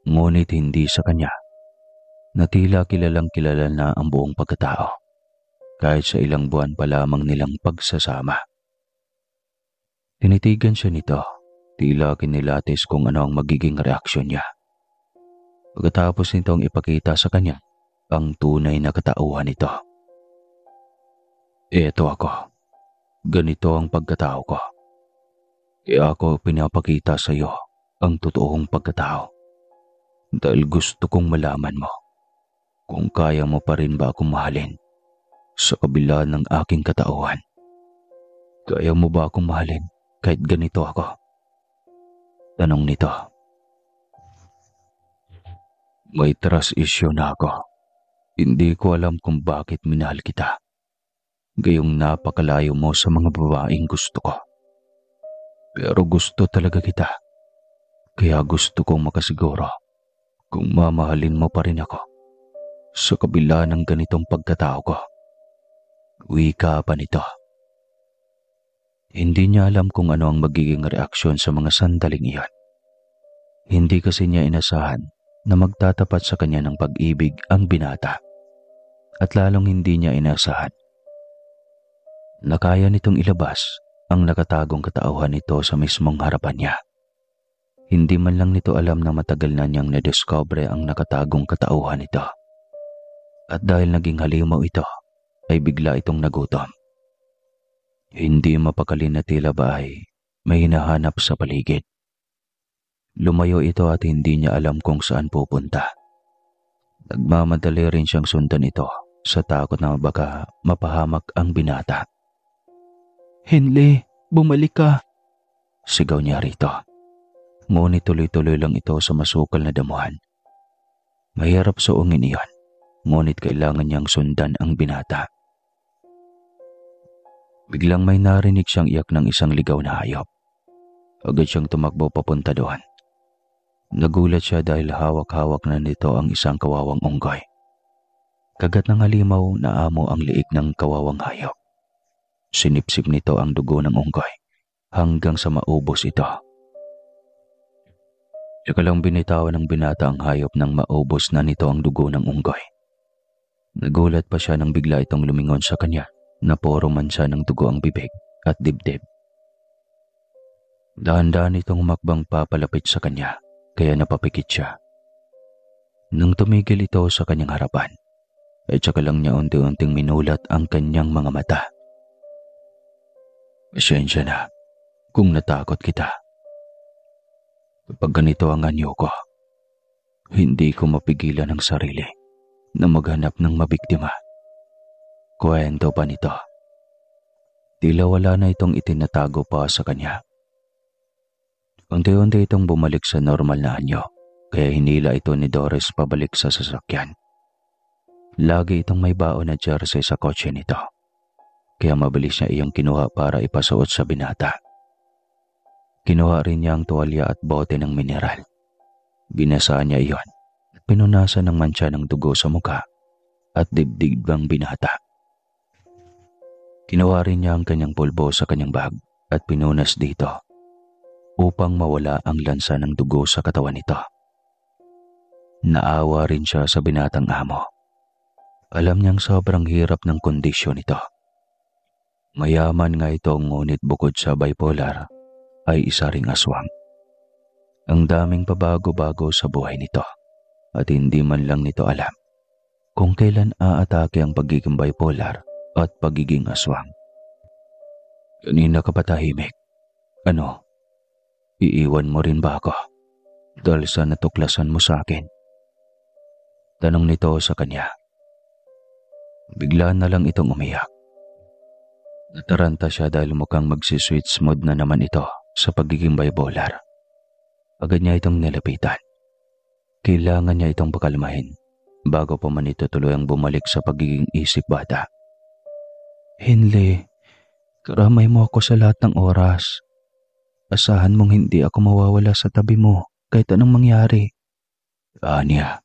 ngunit hindi sa kanya. Na tila kilalang kilala na ang buong pagkatao, kahit sa ilang buwan pa lamang nilang pagsasama. Tinitigan siya nito, tila kinilatis kung ano ang magiging reaksyon niya. Pagkatapos nitong ipakita sa kanya ang tunay na katauhan nito. "Eto ako. Ganito ang pagkatao ko. Kaya ako pinapakita sa iyo ang totoong pagkatao. Dahil gusto kong malaman mo kung kaya mo pa rin ba akong mahalin sa kabila ng aking katauhan. Kaya mo ba akong mahalin kahit ganito ako?" Tanong nito. "May trust issue na ako. Hindi ko alam kung bakit minahal kita. gayong napakalayo mo sa mga babaeng gusto ko. Pero gusto talaga kita, kaya gusto kong makasiguro kung mamahalin mo pa rin ako sa kabila ng ganitong pagkatao ko. Wika pa nito. Hindi niya alam kung ano ang magiging reaksyon sa mga sandaling iyon. Hindi kasi niya inasahan na magtatapat sa kanya ng pag-ibig ang binata. At lalong hindi niya inasahan na kaya nitong ilabas ang nakatagong katauhan nito sa mismong harapan niya. Hindi man lang nito alam na matagal na niyang nadiscover ang nakatagong katauhan nito. At dahil naging halimaw ito, ay bigla itong nagutom. Hindi mapakali na tila ba ay may hinahanap sa paligid. Lumayo ito at hindi niya alam kung saan pupunta. Nagmamadali rin siyang sundan ito sa takot na baka mapahamak ang binata. "Henley, bumalik ka!" sigaw niya rito. Ngunit tuloy-tuloy lang ito sa masukal na damuhan. Mahirap suungin iyon, ngunit kailangan niyang sundan ang binata. Biglang may narinig siyang iyak ng isang ligaw na hayop. Agad siyang tumakbo papunta doon. Nagulat siya dahil hawak-hawak na nito ang isang kawawang unggoy. Kagat ng halimaw na amo ang liig ng kawawang hayop. Sinipsip nito ang dugo ng unggoy hanggang sa maubos ito. Saka lang binitawan ng binata ang hayop nang maubos na nito ang dugo ng unggoy. Nagulat pa siya nang bigla itong lumingon sa kanya na puro mansa ng dugo ang bibig at dibdib. Dahan-dahan itong humakbang papalapit sa kanya, kaya napapikit siya. Nang tumigil ito sa kanyang harapan, ay tsaka lang niya unti-unting minulat ang kanyang mga mata. "Pasensya na kung natakot kita. Kapag ganito ang anyo ko, hindi ko mapigilan ang sarili na maghanap ng mabiktima." Kwento pa nito. Tila wala na itong itinatago pa sa kanya. Unti-unti itong bumalik sa normal na anyo, kaya hinila ito ni Doris pabalik sa sasakyan. Lagi itong may baon na jersey sa kotse nito, kaya mabilis niya iyong kinuha para ipasuot sa binata. Kinuha rin niya ang tuwalya at bote ng mineral. Binasa niya iyon at pinunasan ng mantsa ng dugo sa mukha at dibdib ng binata. Kinuha rin niya ang kanyang pulbo sa kanyang bag at pinunas dito upang mawala ang lansa ng dugo sa katawan nito. Naawa rin siya sa binatang amo. Alam niyang sobrang hirap ng kondisyon nito. Mayaman nga ito ngunit bukod sa bipolar ay isa ring aswang. Ang daming pabago-bago sa buhay nito at hindi man lang nito alam kung kailan aatake ang pagiging bipolar at pagiging aswang. "Kanina ka pa tahimik. Ano, iiwan mo rin ba ako dahil sa natuklasan mo sa akin?" Tanong nito sa kanya. Bigla na lang itong umiyak. Nataranta siya dahil mukhang magsiswitch mode na naman ito sa pagiging bipolar. Agad niya itong nilapitan. Kailangan niya itong pakalmahin bago pa man ito tuloy ang bumalik sa pagiging isip bata. "Henley, karamay mo ako sa lahat ng oras. Asahan mong hindi ako mawawala sa tabi mo kahit anong mangyari." Anya,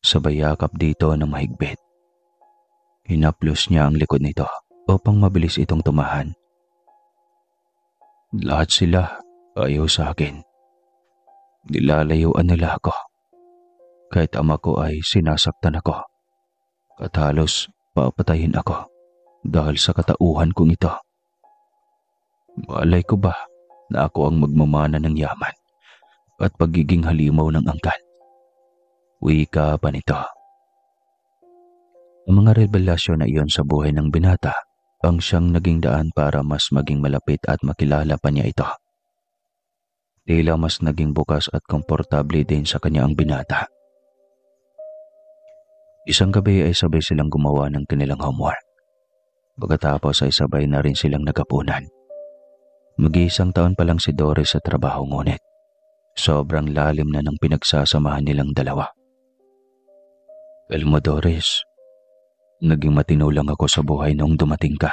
sabay yakap dito ng mahigpit. Hinaplos niya ang likod nito upang mabilis itong tumahan. "Lahat sila ayaw sa akin. Nilalayuan nila ako. Kahit ama ko ay sinasaktan ako at halos papatayin ako dahil sa katauhan kong ito. Malay ko ba na ako ang magmamana ng yaman at pagiging halimaw ng angkan?" Wika pa nito. Ang mga revelasyon na iyon sa buhay ng binata ang siyang naging daan para mas maging malapit at makilala pa niya ito. Tila mas naging bukas at komportable din sa kanya ang binata. Isang gabi ay sabay silang gumawa ng kanilang homework. Pagkatapos ay sabay na rin silang naghapunan. Mag-iisang taon pa lang si Doris sa trabaho ngunit sobrang lalim na ng pinagsasamahan nilang dalawa. "Alam mo Doris, Naging matino lang ako sa buhay noong dumating ka.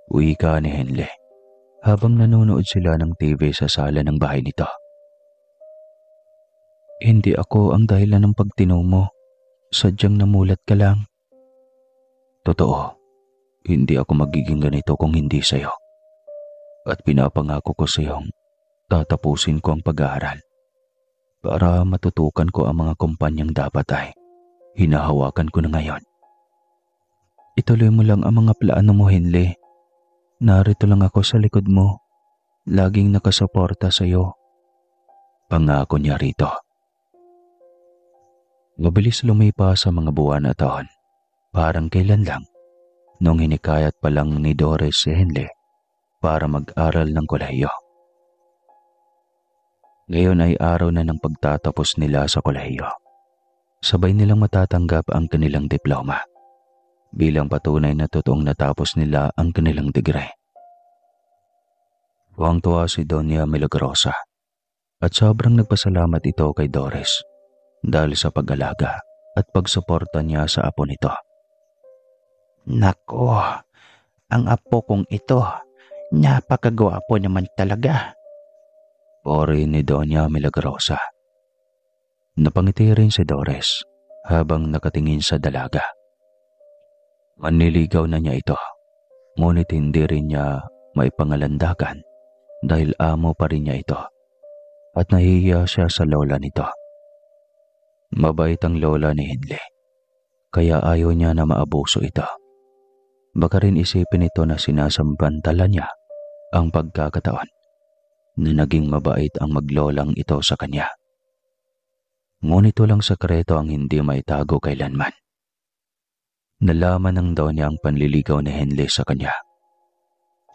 Wika ni Henle habang nanonood sila ng TV sa sala ng bahay nito. Hindi ako ang dahilan ng pagtino mo. Sadyang namulat ka lang. Totoo, hindi ako magiging ganito kung hindi sa'yo. At pinapangako ko sa'yong tatapusin ko ang pag-aaral para matutukan ko ang mga kumpanyang dapat ay hinahawakan ko na ngayon. Ituloy mo lang ang mga plano mo, Henle. Narito lang ako sa likod mo, laging nakasuporta sa'yo. Pangako niya rito. Mabilis lumipas sa mga buwan at taon. Parang kailan lang, nung hinikayat pa lang ni Doris si Henle para mag-aral ng kolehiyo. Ngayon ay araw na ng pagtatapos nila sa kolehiyo. Sabay nilang matatanggap ang kanilang diploma bilang patunay na totoong natapos nila ang kanilang degree. Tuwang-tuwa si Doña Milagrosa at sobrang nagpasalamat ito kay Doris dahil sa pag-alaga at pagsuporta niya sa apo nito. Nako, ang apo kong ito, napakagwapo naman talaga. Pori ni Doña Milagrosa. Napangiti rin si Doris habang nakatingin sa dalaga. Manliligaw na niya ito, ngunit hindi rin niya maipangalandakan dahil amo pa rin niya ito at nahihiya siya sa lola nito. Mabait ang lola ni Henle, kaya ayaw niya na maabuso ito. Baka rin isipin ito na sinasampantala niya ang pagkakataon na naging mabait ang maglolang ito sa kanya. Ngunit walang sekreto ang hindi maitago kailanman. Nalaman ng Donya ang panliligaw ni Henle sa kanya.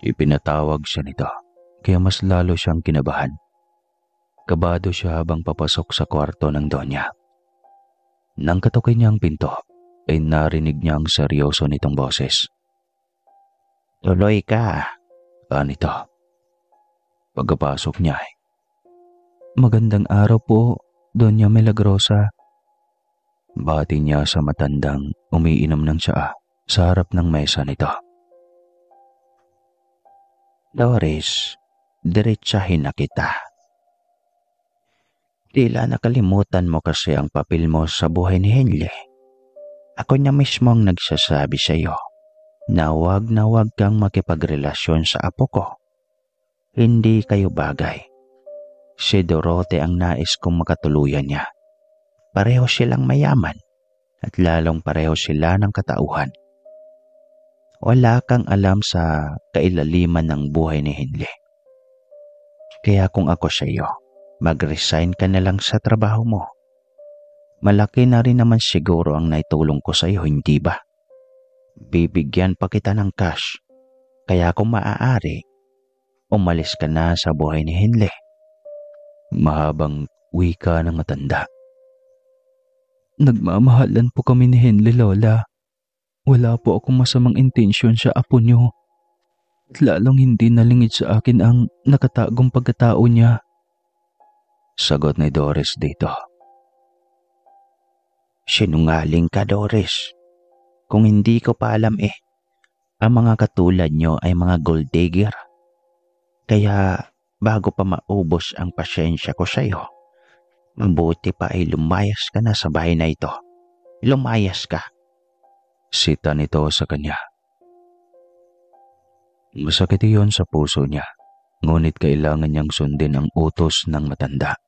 Ipinatawag siya nito, kaya mas lalo siyang kinabahan. Kabado siya habang papasok sa kwarto ng Donya. Nang katukoy niya ang pinto, ay narinig niya ang seryoso nitong boses. Tuloy ka, anito. Pagkapasok niya ay, Magandang araw po, Doña Milagrosa. Bati niya sa matandang umiinom ng tsaa sa harap ng mesa nito. Doris, diretsahin na kita. Tila nakalimutan mo kasi ang papel mo sa buhay ni Henle. Ako niya mismo ang nagsasabi sa iyo na wag kang makipagrelasyon sa apo ko. Hindi kayo bagay. Si Dorote ang nais kong makatuluyan niya. Pareho silang mayaman at lalong pareho sila ng katauhan. Wala kang alam sa kailaliman ng buhay ni Henle. Kaya kung ako sa iyo, mag-resign ka na lang sa trabaho mo. Malaki na rin naman siguro ang naitulong ko sa iyo, hindi ba? Bibigyan pa kita ng cash. Kaya kung maaari, umalis ka na sa buhay ni Henle. Mahabang wika ng matanda. Nagmamahalan po kami ni Henle, Lola. Wala po akong masamang intensyon sa apo niyo. At lalong hindi nalingid sa akin ang nakatagong pagkatao niya. Sagot ni Doris dito. Sinungaling ka, Doris. Kung hindi ko pa alam ang mga katulad niyo ay mga gold digger. Kaya bago pa maubos ang pasyensya ko sa iyo, mabuti pa ay lumayas ka na sa bahay na ito. Lumayas ka. Sita nito sa kanya. Masakit iyon sa puso niya, ngunit kailangan niyang sundin ang utos ng matanda.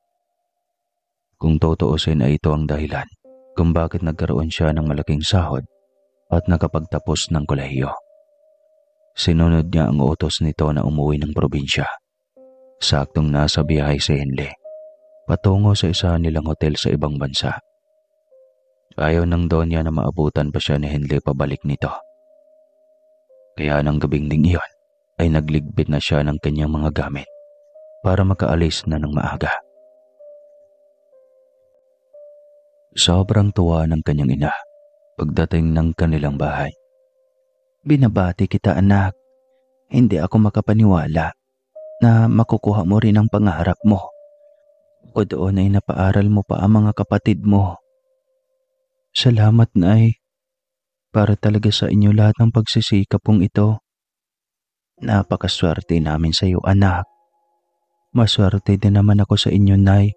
Kung tutuusin ay ito ang dahilan kung bakit nagkaroon siya ng malaking sahod at nakapagtapos ng kolehiyo. Sinunod niya ang utos nito na umuwi ng probinsya. Saktong nasa biyahe si Henle, patungo sa isa nilang hotel sa ibang bansa. Ayaw ng Donya na maabutan pa siya ni Henle pabalik nito. Kaya ng gabing ding iyon ay nagligbit na siya ng kanyang mga gamit para makaalis na ng maaga. Sobrang tuwa ng kanyang ina pagdating ng kanilang bahay. Binabati kita, anak. Hindi ako makapaniwala na makukuha mo rin ang pangarap mo. O doon ay napaaral mo pa ang mga kapatid mo. Salamat, Nay. para talaga sa inyo lahat ng pagsisikap kong ito. Napakaswerte namin sa iyo, anak. Maswerte din naman ako sa inyo, Nay.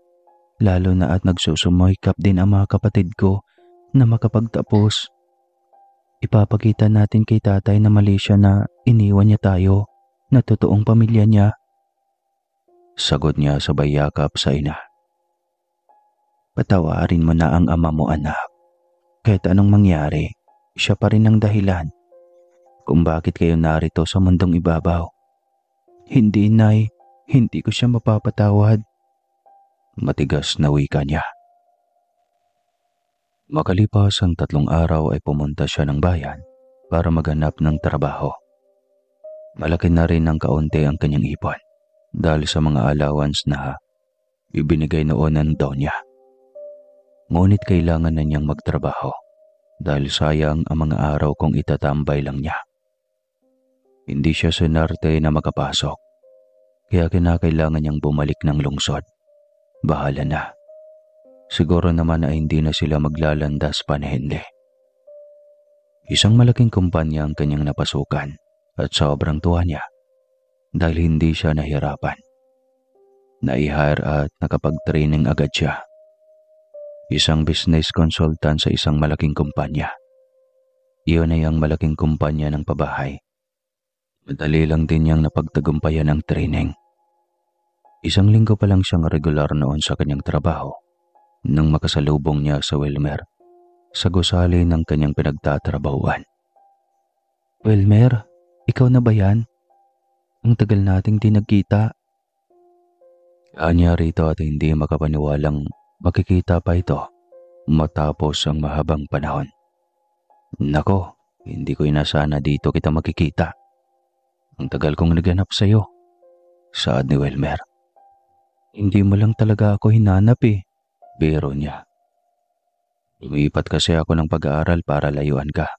Lalo na at nagsusumikap din ang mga kapatid ko na makapagtapos. Ipapakita natin kay tatay na mali siya na iniwan niya tayo, na totoong pamilya niya. Sagot niya sabay yakap sa ina. Patawarin mo na ang ama mo, anak. Kahit anong mangyari, siya pa rin ang dahilan kung bakit kayo narito sa mundong ibabaw. Hindi, Nay. Hindi ko siya mapapatawad. Matigas na wika niya. Makalipas ang 3 araw ay pumunta siya ng bayan para maghanap ng trabaho. Malaki na rin ng kaunti ang kanyang ipon dahil sa mga allowance na ibinigay noon ng donya. Ngunit kailangan na niyang magtrabaho dahil sayang ang mga araw kung itatambay lang niya. Hindi siya sinarte na makapasok, kaya kinakailangan niyang bumalik ng lungsod. Bahala na. Siguro naman ay hindi na sila maglalandas pa ni Henle. Isang malaking kumpanya ang kanyang napasukan at sobrang tuwa niya dahil hindi siya nahirapan. Nai-hire at nakapag-training agad siya. Isang business consultant sa isang malaking kumpanya. Iyon ay ang malaking kumpanya ng pabahay. Madali lang din niyang napagtagumpayan ang training. Isang linggo pa lang siyang regular noon sa kanyang trabaho nang makasalubong niya sa Wilmer sa gusali ng kanyang pinagtatrabahuan. Wilmer, ikaw na ba yan? Ang tagal nating di nagkita. Anya rito at hindi makapaniwalang makikita pa ito matapos ang mahabang panahon. Nako, hindi ko inasahan na dito kita makikita. Ang tagal kong naghanap sa'yo, saad ni Wilmer. Hindi mo lang talaga ako hinanap eh, biro niya. Lumipat kasi ako ng pag-aaral para layuan ka.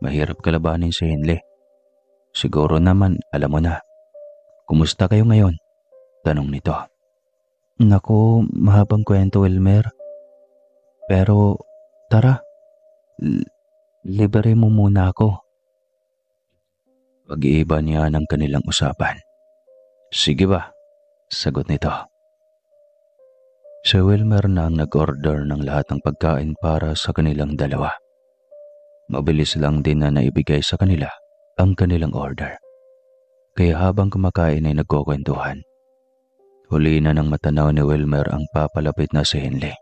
Mahirap kalabanin si Henle. Siguro naman alam mo na. Kumusta kayo ngayon? Tanong nito. Naku, mahabang kwento, Wilmer. Pero tara, libre mo muna ako. Pag-iiba niya ng kanilang usapan. Sige ba? Sagot nito. Si Wilmer na ang nag-order ng lahat ng pagkain para sa kanilang dalawa. Mabilis lang din na naibigay sa kanila ang kanilang order. Kaya habang kumakain ay nagkukwentuhan. Huli na ng matanaw ni Wilmer ang papalapit na si Henle.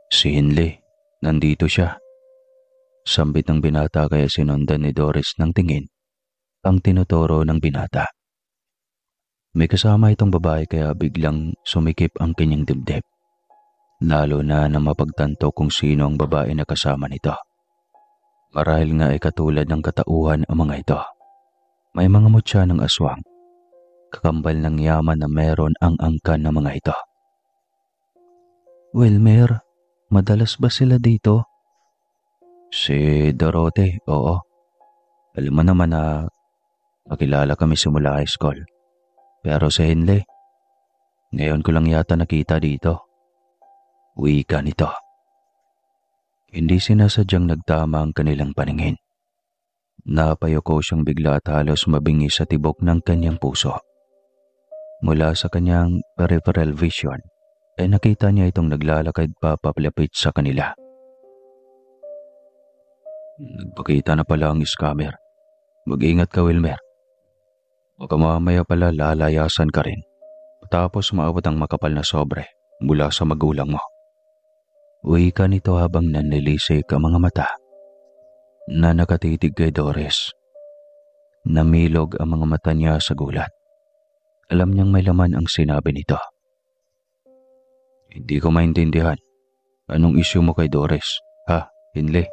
Si Henle, nandito siya. Sambit ng binata kaya sinundan ni Doris ng tingin ang tinuturo ng binata. May kasama itong babae kaya biglang sumikip ang kanyang dibdib. Lalo na mapagtanto kung sino ang babae na kasama nito. Marahil nga ay katulad ng katauhan ang mga ito. May mga mutya ng aswang. Kakambal ng yaman na meron ang angkan ng mga ito. Wilmer, madalas ba sila dito? Si Dorote, oo. Alam mo naman na makilala kami simula high school. Pero si Henle, ngayon ko lang yata nakita dito. Wika nito. Hindi sinasadyang nagtama ang kanilang paningin. Napayoko siyang bigla at halos mabingi sa tibok ng kanyang puso. Mula sa kanyang peripheral vision, ay nakita niya itong naglalakad papalapit sa kanila. Nagpakita na pala ang scammer. Mag-ingat ka, Wilmer. Baka mamaya pala lalayasan ka rin. Tapos maabot ang makapal na sobre mula sa magulang mo. Wika nito habang nanlilisik ang mga mata na nakatitig kay Doris. Namilog ang mga mata niya sa gulat. Alam niyang may laman ang sinabi nito. Hindi ko maintindihan. Anong issue mo kay Doris? Ha, Henle?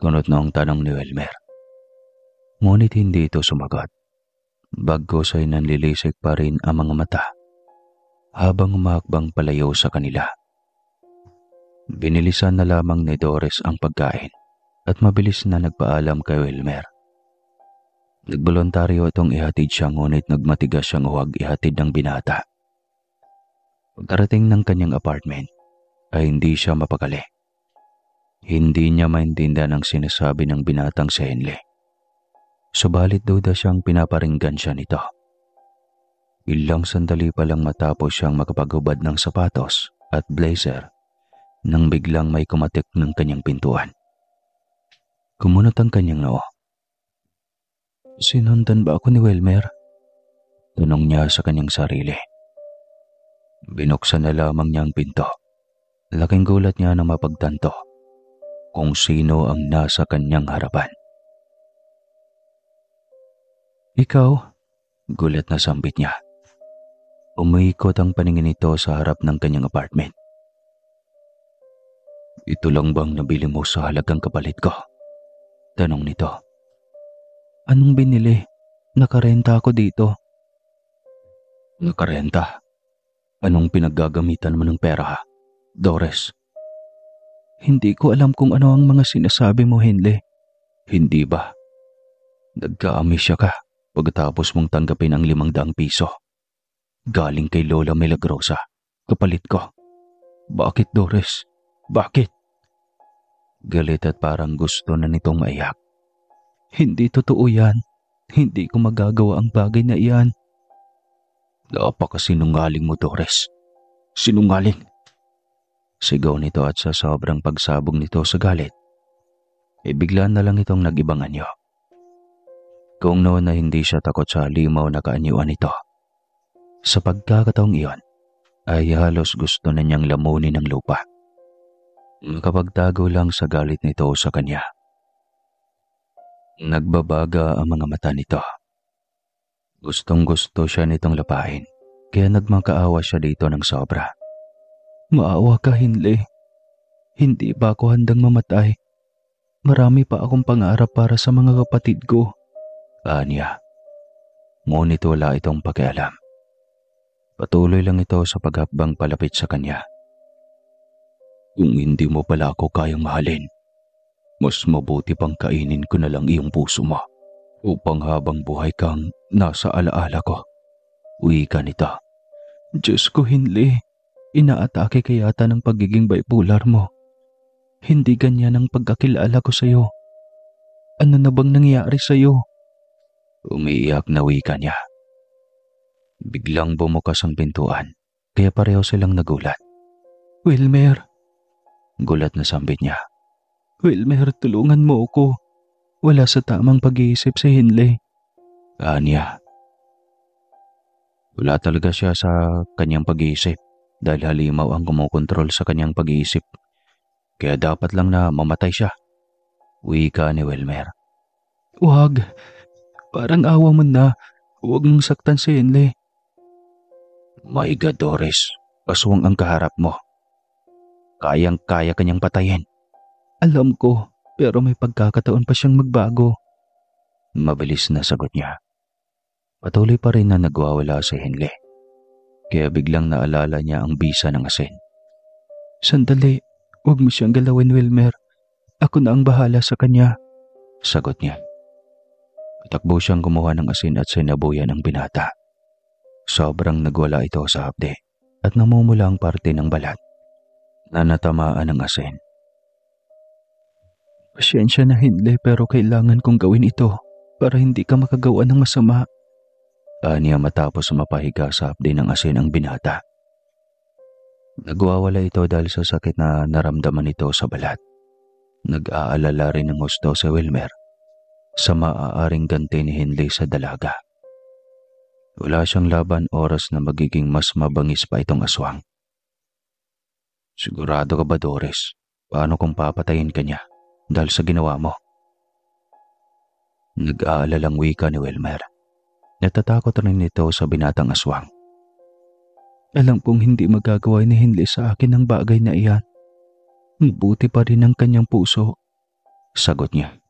Kunot na ang tanong ni Wilmer. Ngunit hindi ito sumagot. Bagkus ay nanlilisik pa rin ang mga mata habang umakbang palayo sa kanila. Binilisan na lamang ni Doris ang pagkain at mabilis na nagpaalam kay Wilmer. Nagboluntaryo itong ihatid siya ngunit nagmatigas siyang huwag ihatid ng binata. Pagkarating ng kanyang apartment ay hindi siya mapakali. Hindi niya maintindihan ang sinasabi ng binatang si Henley. Subalit duda siyang pinaparinggan siya nito. Ilang sandali pa lang matapos siyang makapaghubad ng sapatos at blazer nang biglang may kumatik ng kanyang pintuan. Kumunot ang kanyang noo. Sinundan ba ako ni Wilmer? Tanong niya sa kanyang sarili. Binuksan na lamang niya ang pinto. Laking gulat niya na mapagtanto kung sino ang nasa kanyang harapan. Ikaw? Gulat na sambit niya. Umiikot ang paningin nito sa harap ng kanyang apartment. Ito lang bang nabili mo sa halagang kapalit ko? Tanong nito. Anong binili? Nakarenta ako dito. Nakarenta? Anong pinaggagamitan mo ng pera, Doris? Hindi ko alam kung ano ang mga sinasabi mo, Henley. Hindi ba? Nagka-amisya ka pagkatapos mong tanggapin ang 500 piso. Galing kay Lola Milagrosa. Kapalit ko. Bakit, Doris? Bakit? Galit at parang gusto na nitong maiyak. Hindi totoo yan. Hindi ko magagawa ang bagay na iyan. Napakasinungaling mo, Doris. Sinungaling. Sigaw nito at sa sobrang pagsabog nito sa galit, bigla na lang itong nag-ibang anyo. Kung noon na hindi siya takot sa limaw na kaanyuan nito, sa pagkakataong iyon ay halos gusto na niyang lamunin ang lupa. Nakapagtago lang sa galit nito sa kanya. Nagbabaga ang mga mata nito. Gustong-gusto siya nitong lapain, kaya nagmakaawa siya dito ng sobra. Maawa ka, Henley. Hindi pa ako handang mamatay. Marami pa akong pangarap para sa mga kapatid ko. Anya. Ngunit wala itong pakialam. Patuloy lang ito sa paghakbang palapit sa kanya. Kung hindi mo pala ako kayang mahalin, mas mabuti pang kainin ko na lang iyong puso mo upang habang buhay kang nasa alaala ko. Uwi ka nito. Diyos ko, Henley. Inaatake ka yata ng pagiging bipolar mo. Hindi ganyan ang pagkakilala ko sa'yo. Ano na bang nangyari sa'yo? Umiiyak na wika niya. Biglang bumukas ang pintuan, kaya pareho silang nagulat. Wilmer! Gulat na sambit niya. Wilmer, tulungan mo ako. Wala sa tamang pag-iisip si Henley. Anya. Wala talaga siya sa kanyang pag-iisip dahil halimaw ang kumokontrol sa kanyang pag-iisip. Kaya dapat lang na mamatay siya. Wika ni Wilmer. Huwag. Parang awa mo na. Huwag mong saktan si Henley. My God, Doris. Aswang ang kaharap mo. Kayang-kaya kanyang patayin. Alam ko, pero may pagkakataon pa siyang magbago. Mabilis na sagot niya. Patuloy pa rin na nagwawala si Henley. Kaya biglang naalala niya ang bisa ng asin. Sandali, huwag mo siyang galawin, Wilmer. Ako na ang bahala sa kanya. Sagot niya. Takbo siyang kumuha ng asin at sinabuyan ang binata. Sobrang nagwala ito sa hapde at namumula ang parte ng balat na natamaan ng asin. Pasyensya na, Henley, pero kailangan kong gawin ito para hindi ka makagawa ng masama. Aniya matapos mapahiga sa hapde ng asin ang binata. Nagwawala ito dahil sa sakit na naramdaman ito sa balat. Nag-aalala rin ng husto si Wilmer sa maaaring ganti ni Henley sa dalaga. Wala siyang laban oras na magiging mas mabangis pa itong aswang. Sigurado ka ba, Doris? Paano kung papatayin ka niya dahil sa ginawa mo? Nag-aalalang wika ni Wilmer. Natatakot rin ito sa binatang aswang. Alam kong hindi magagawa ni Henley sa akin ang bagay na iyan. Mabuti pa rin ang kanyang puso. Sagot niya.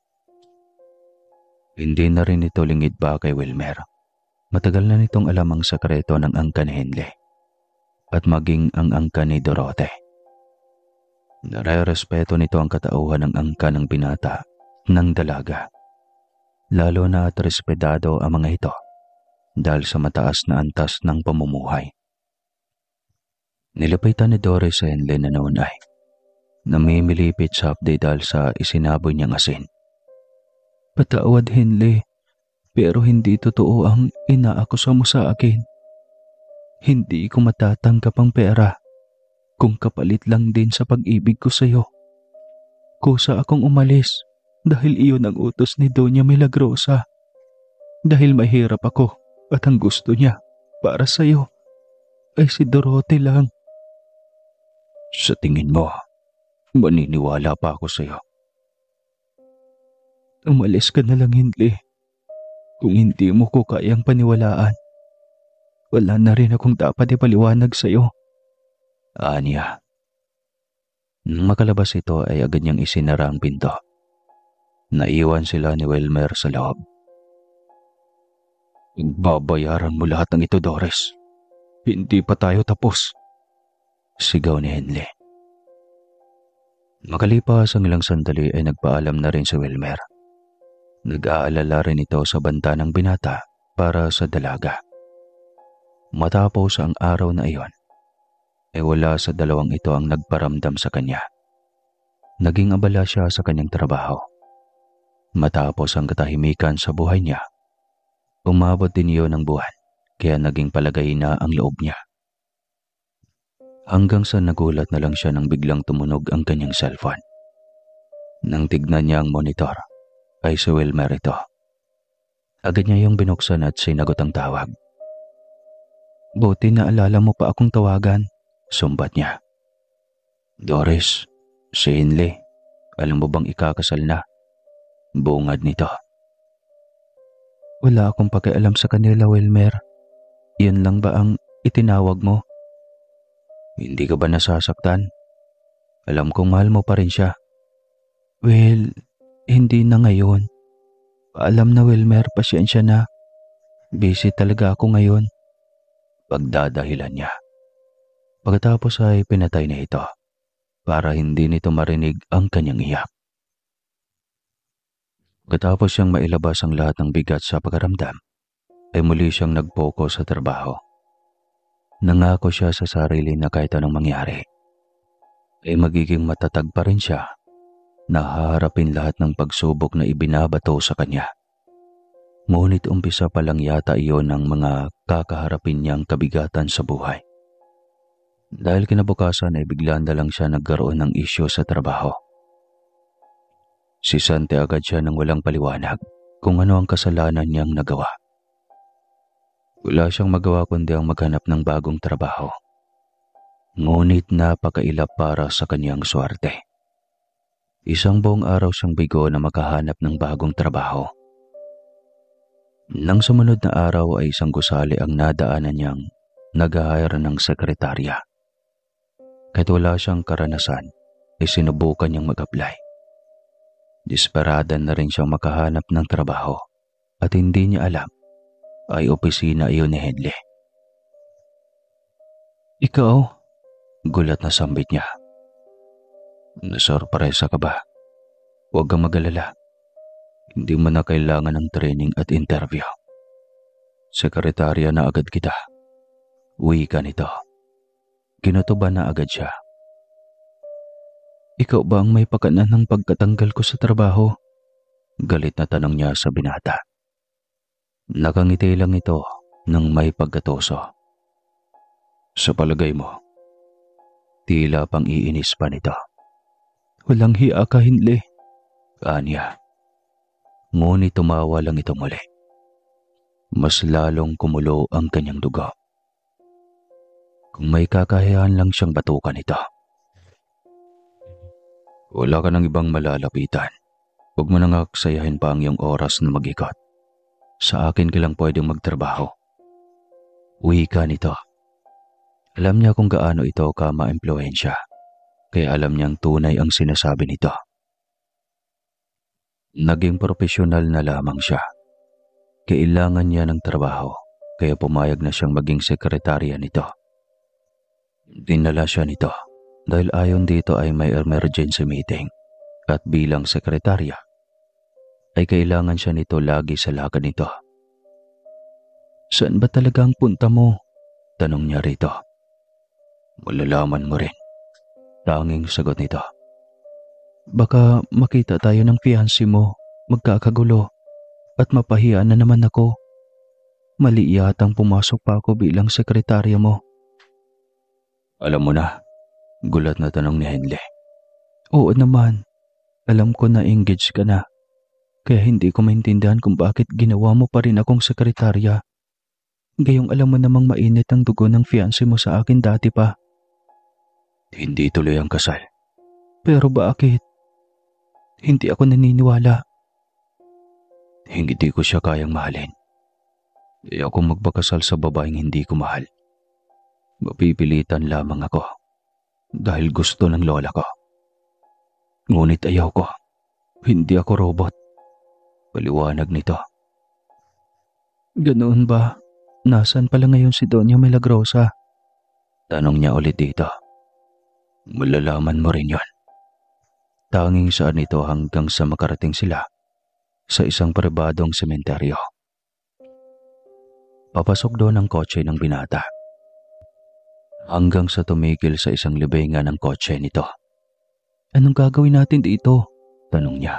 Hindi na rin ito lingid ba kay Wilmer? Matagal na nitong alam ang sekreto ng angka ni Henley at maging ang angka ni Dorote. Nare-respeto nito ang katauhan ng angka ng binata ng dalaga. Lalo na at respetado ang mga ito dahil sa mataas na antas ng pamumuhay. Nilapitan ni Doris sa Henley na noon ay Namimilipit sa update dahil sa isinaboy niyang asin. Patawad, Henley, pero hindi totoo ang inaakusa mo sa akin. Hindi ko matatanggap ang pera kung kapalit lang din sa pag-ibig ko sa iyo. Kusa akong umalis dahil iyon ang utos ni Doña Milagrosa. Dahil mahirap ako at ang gusto niya para sa iyo ay si Dorothy lang. Sa tingin mo, maniniwala pa ako sa iyo? Umalis ka na lang, Hindley. Kung hindi mo ko kayang paniwalaan, wala na rin akong dapat ipaliwanag sa iyo. Anya. Nang makalabas ito ay agad niyang isinara ang pinto. Naiwan sila ni Wilmer sa loob. Babayaran mo lahat ng ito, Doris. Hindi pa tayo tapos. Sigaw ni Henley. Makalipas ang ilang sandali ay nagpaalam na rin si Wilmer. Nag-aalala rin ito sa banta ng binata para sa dalaga. Matapos ang araw na iyon, ay wala sa dalawang ito ang nagparamdam sa kanya. Naging abala siya sa kanyang trabaho. Matapos ang katahimikan sa buhay niya, umabot din iyon ng buwan, kaya naging palagay na ang loob niya. Hanggang sa nagulat na lang siya nang biglang tumunog ang kanyang cellphone. Nang tignan niya ang monitor, ay si Wilmer ito. Agad niya yung binuksan at sinagot ang tawag. Buti na alala mo pa akong tawagan, sumbat niya. Doris, si Henley, alam mo bang ikakasal na? Bungad nito. Wala akong pakialam sa kanila, Wilmer. Iyon lang ba ang itinawag mo? Hindi ka ba nasasaktan? Alam kong mahal mo pa rin siya. Well, hindi na ngayon. Paalam na, Wilmer, pasyensya na. Busy talaga ako ngayon. Pagdadahilan niya. Pagkatapos ay pinatay na ito para hindi nito marinig ang kanyang iyak. Pagkatapos siyang mailabas ang lahat ng bigat sa pagkaramdam, ay muli siyang nag-focus sa trabaho. Nangako siya sa sarili na kahit anong mangyari, ay magiging matatag pa rin siya na haharapin lahat ng pagsubok na ibinabato sa kanya. Ngunit umpisa pa lang yata iyon ng mga kakaharapin niyang kabigatan sa buhay. Dahil kinabukasan ay bigla na lang siya nagkaroon ng isyu sa trabaho. Sisante agad siya ng walang paliwanag kung ano ang kasalanan niyang nagawa. Wala siyang magawa kundi ang maghanap ng bagong trabaho. Ngunit napakailap para sa kanyang swerte. Isang buong araw siyang bigo na makahanap ng bagong trabaho. Nang sumunod na araw ay isang gusali ang nadaanan niyang nag-hire ng sekretarya. Kahit wala siyang karanasan, ay sinubukan niyang mag-apply. Desperada na rin siyang makahanap ng trabaho at hindi niya alam ay opisina iyon ni Henley. Ikaw? Gulat na sambit niya. Nasorpresa ka ba? Huwag kang mag-alala. Hindi mo na kailangan ng training at interview. Sekretarya na agad kita. Uwi ka nito. Kinutuban na agad siya. Ikaw ba ang may pakanan ng pagkatanggal ko sa trabaho? Galit na tanong niya sa binata. Nakangiti lang ito ng may pagkatoso. Sa palagay mo, tila pang iinis pa nito. Walang hiya ka, Henley. Anya. Ngunit tumawa lang ito muli. Mas lalong kumulo ang kanyang dugo. Kung may kakayahan lang siyang batukan ito. Wala ka ng ibang malalapitan. Huwag mo nang aksayahin pa ang iyong oras na mag-ikot. Sa akin ka lang pwedeng magtrabaho. Uwi ka nito. Alam niya kung gaano ito ka ma-impluwensya. Kaya alam niyang tunay ang sinasabi nito. Naging profesional na lamang siya. Kailangan niya ng trabaho, kaya pumayag na siyang maging sekretarya nito. Dinala siya nito dahil ayon dito ay may emergency meeting at bilang sekretarya ay kailangan siya nito lagi sa lakad nito. Saan ba talaga ang punta mo? Tanong niya rito. Malalaman mo rin. Tanging sagot nito Baka makita tayo ng fiancé mo, magkakagulo, at mapahiya na naman ako. Mali yatang pumasok pa ako bilang sekretarya mo. Alam mo na, gulat na tanong ni Henle. Oo naman, alam ko na engaged ka na. Kaya hindi ko maintindihan kung bakit ginawa mo pa rin akong sekretarya. Gayong alam mo namang mainit ang dugo ng fiancé mo sa akin dati pa. Hindi tuloy ang kasal. Pero bakit? Hindi ako naniniwala. Hindi ko siya kayang mahalin. Kaya ako magpakasal sa babaeng hindi ko mahal. Mapipilitan lamang ako dahil gusto ng lola ko. Ngunit ayaw ko. Hindi ako robot. Paliwanag nito. Ganoon ba? Nasaan pala ngayon si Doña Milagrosa? Tanong niya ulit dito. Malalaman mo rin yon. Tanging saan ito hanggang sa makarating sila sa isang pribadong sementeryo. Papasok doon ang kotse ng binata. Hanggang sa tumigil sa isang libingan ng kotse nito. Anong gagawin natin dito? Tanong niya.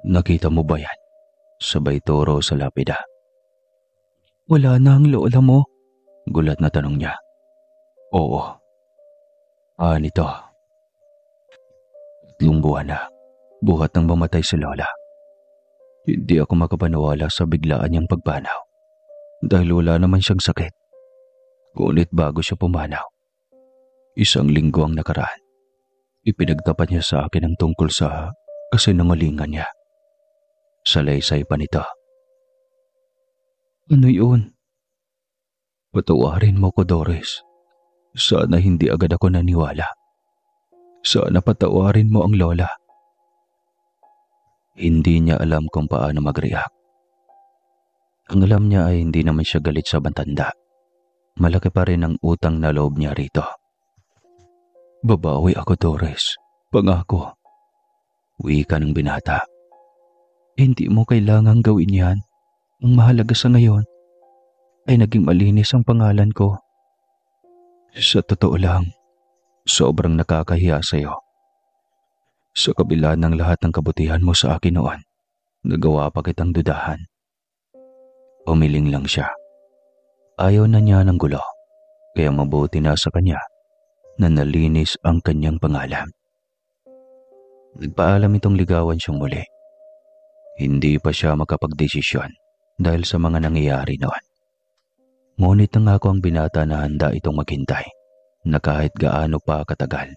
Nakita mo ba yan? Sabay turo sa lapida. Wala na ang lola mo? Gulat na tanong niya. Oo. Nito. 3 buwan na, buhat nang mamatay si lola. Hindi ako makapaniwala sa biglaan niyang pagpanaw. Dahil wala naman siyang sakit. Ngunit bago siya pumanaw, 1 linggo ang nakaraan. Ipinagtapat niya sa akin ang tungkol sa kasinungalingan niya. Salaysay pa nito. Ano yun? Patawarin mo ko, Doris. Sana hindi agad ako naniwala. Sana patawarin mo ang lola. Hindi niya alam kung paano mag-react. Ang alam niya ay hindi naman siya galit sa matanda. Malaki pa rin ang utang na loob niya rito. Babawi ako, Doris. Pangako. Wika ng binata. Hindi mo kailangang gawin yan. Ang mahalaga sa ngayon ay naging malinis ang pangalan ko. Sa totoo lang, sobrang nakakahiya sa'yo. Sa kabila ng lahat ng kabutihan mo sa akin noon, nagawa pa kitang dudahan. Umiling lang siya. Ayaw na niya ng gulo, kaya mabuti na sa kanya na nalinis ang kanyang pangalan. Nagpaalam itong ligawan siyang muli. Hindi pa siya makapagdesisyon dahil sa mga nangyayari noon. Ngunit nangako ang binata na handa itong maghintay na kahit gaano pa katagal.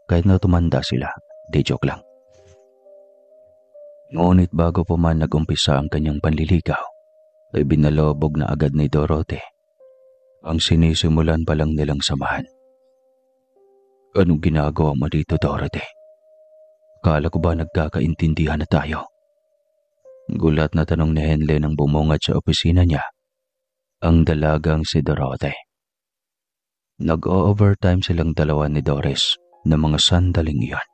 Kahit na tumanda sila, di joke lang. Ngunit bago pa man nag-umpisa ang kanyang panliligaw, ay binalobog na agad ni Dorothy ang sinisimulan pa lang nilang samahan. Anong ginagawa mo dito, Dorothy? Kala ko ba nagkakaintindihan na tayo? Gulat na tanong ni Henle nang bumungad sa opisina niya ang dalagang si Dorothy. Nag-o-overtime silang dalawa ni Doris na mga sandaling iyon.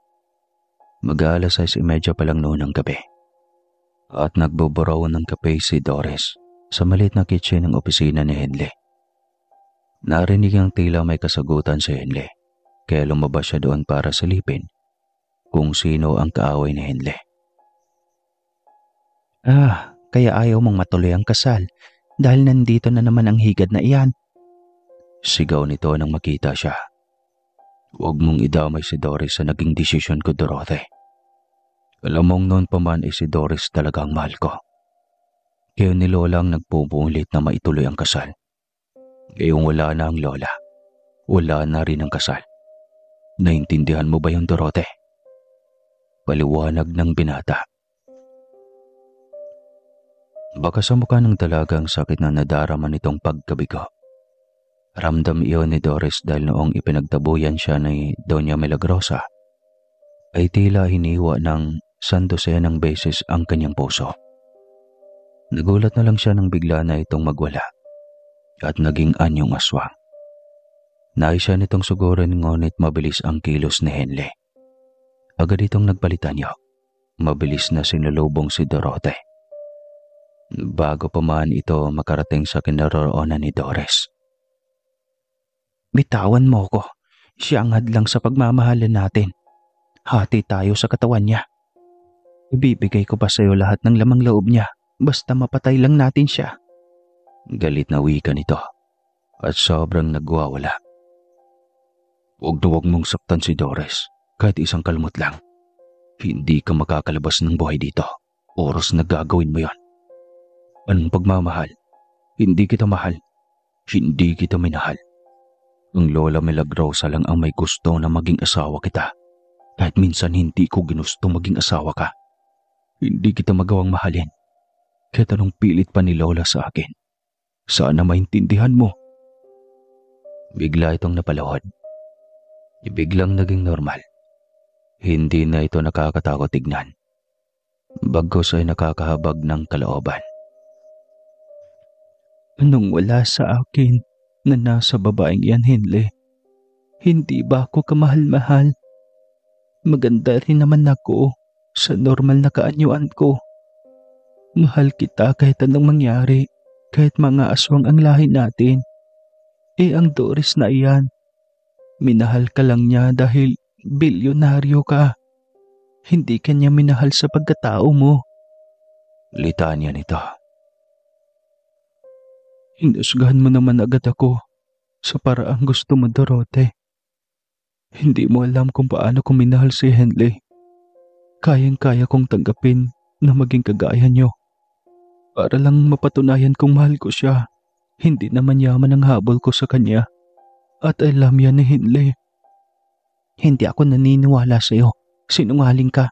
Mag-aalas 6:30 pa lang noon ng gabi. At nagbuburaw ng kape si Doris sa maliit na kitchen ng opisina ni Henle. Narinig ang tila may kasagutan si Henle, kaya lumabas siya doon para silipin kung sino ang kaaway ni Henle. Kaya ayaw mong matuloy ang kasal dahil nandito na naman ang higad na iyan. Sigaw nito nang makita siya. Huwag mong idamay si Doris sa naging desisyon ko, Dorothy. Alam mong noon pa man ay si Doris talagang mahal ko. Kaya ni Lola ang nagpupulit na maituloy ang kasal. Ngayong wala na ang Lola, wala na rin ang kasal. Naintindihan mo ba yung Dorothy? Paliwanag ng binata. Baka sa mukha ng dalaga ang sakit na nadarama nitong pagkabigo. Ramdam iyon ni Doris dahil noong ipinagtabuyan siya ni Doña Milagrosa, ay tila hiniwa ng 100 ng beses ang kanyang puso. Nagulat na lang siya nang bigla na itong magwala at naging anyong aswang. Nais siya nitong sugurin ngunit mabilis ang kilos ni Henle. Agad itong nagpalitan niyo. Mabilis na sinulubong si Dorothy. Bago pa man ito makarating sa kinaroroonan ni Doris. Bitawan mo ko. Siya ang hadlang sa pagmamahalan natin. Hati tayo sa katawan niya. Ibibigay ko pa sa'yo lahat ng lamang loob niya basta mapatay lang natin siya. Galit na wika nito at sobrang nagwawala. Huwag na huwag mong saktan si Doris kahit isang kalmot lang. Hindi ka makakalabas ng buhay dito. Oras na gagawin mo yon. Anong pagmamahal? Hindi kita mahal. Hindi kita minahal. Ang Lola Milagrosa lang ang may gusto na maging asawa kita. Kahit minsan hindi ko ginusto maging asawa ka. Hindi kita magawang mahalin. Kahit anong pilit pa ni Lola sa akin. Sana maintindihan mo. Bigla itong napalahod. Biglang naging normal. Hindi na ito nakakatakot tignan. Bagkus ay nakakahabag ng kalooban. Anong wala sa akin na nasa babaeng yan, Henle? Hindi ba ako kamahal-mahal? Maganda rin naman ako sa normal na kaanyuan ko. Mahal kita kahit anong mangyari, kahit mga aswang ang lahi natin. Ang Doris na iyan, minahal ka lang niya dahil bilyonaryo ka. Hindi ka niya minahal sa pagkatao mo. Litanya nito. Hinusgahan mo naman agad ako sa paraang gusto mo, Dorote. Hindi mo alam kung paano ko minahal si Henley. Kayang-kaya kong tanggapin na maging kagaya niyo. Para lang mapatunayan kong mahal ko siya. Hindi naman yaman ang habol ko sa kanya. At alam yan ni Henley. Hindi ako naniniwala sa iyo. Sinungaling ka.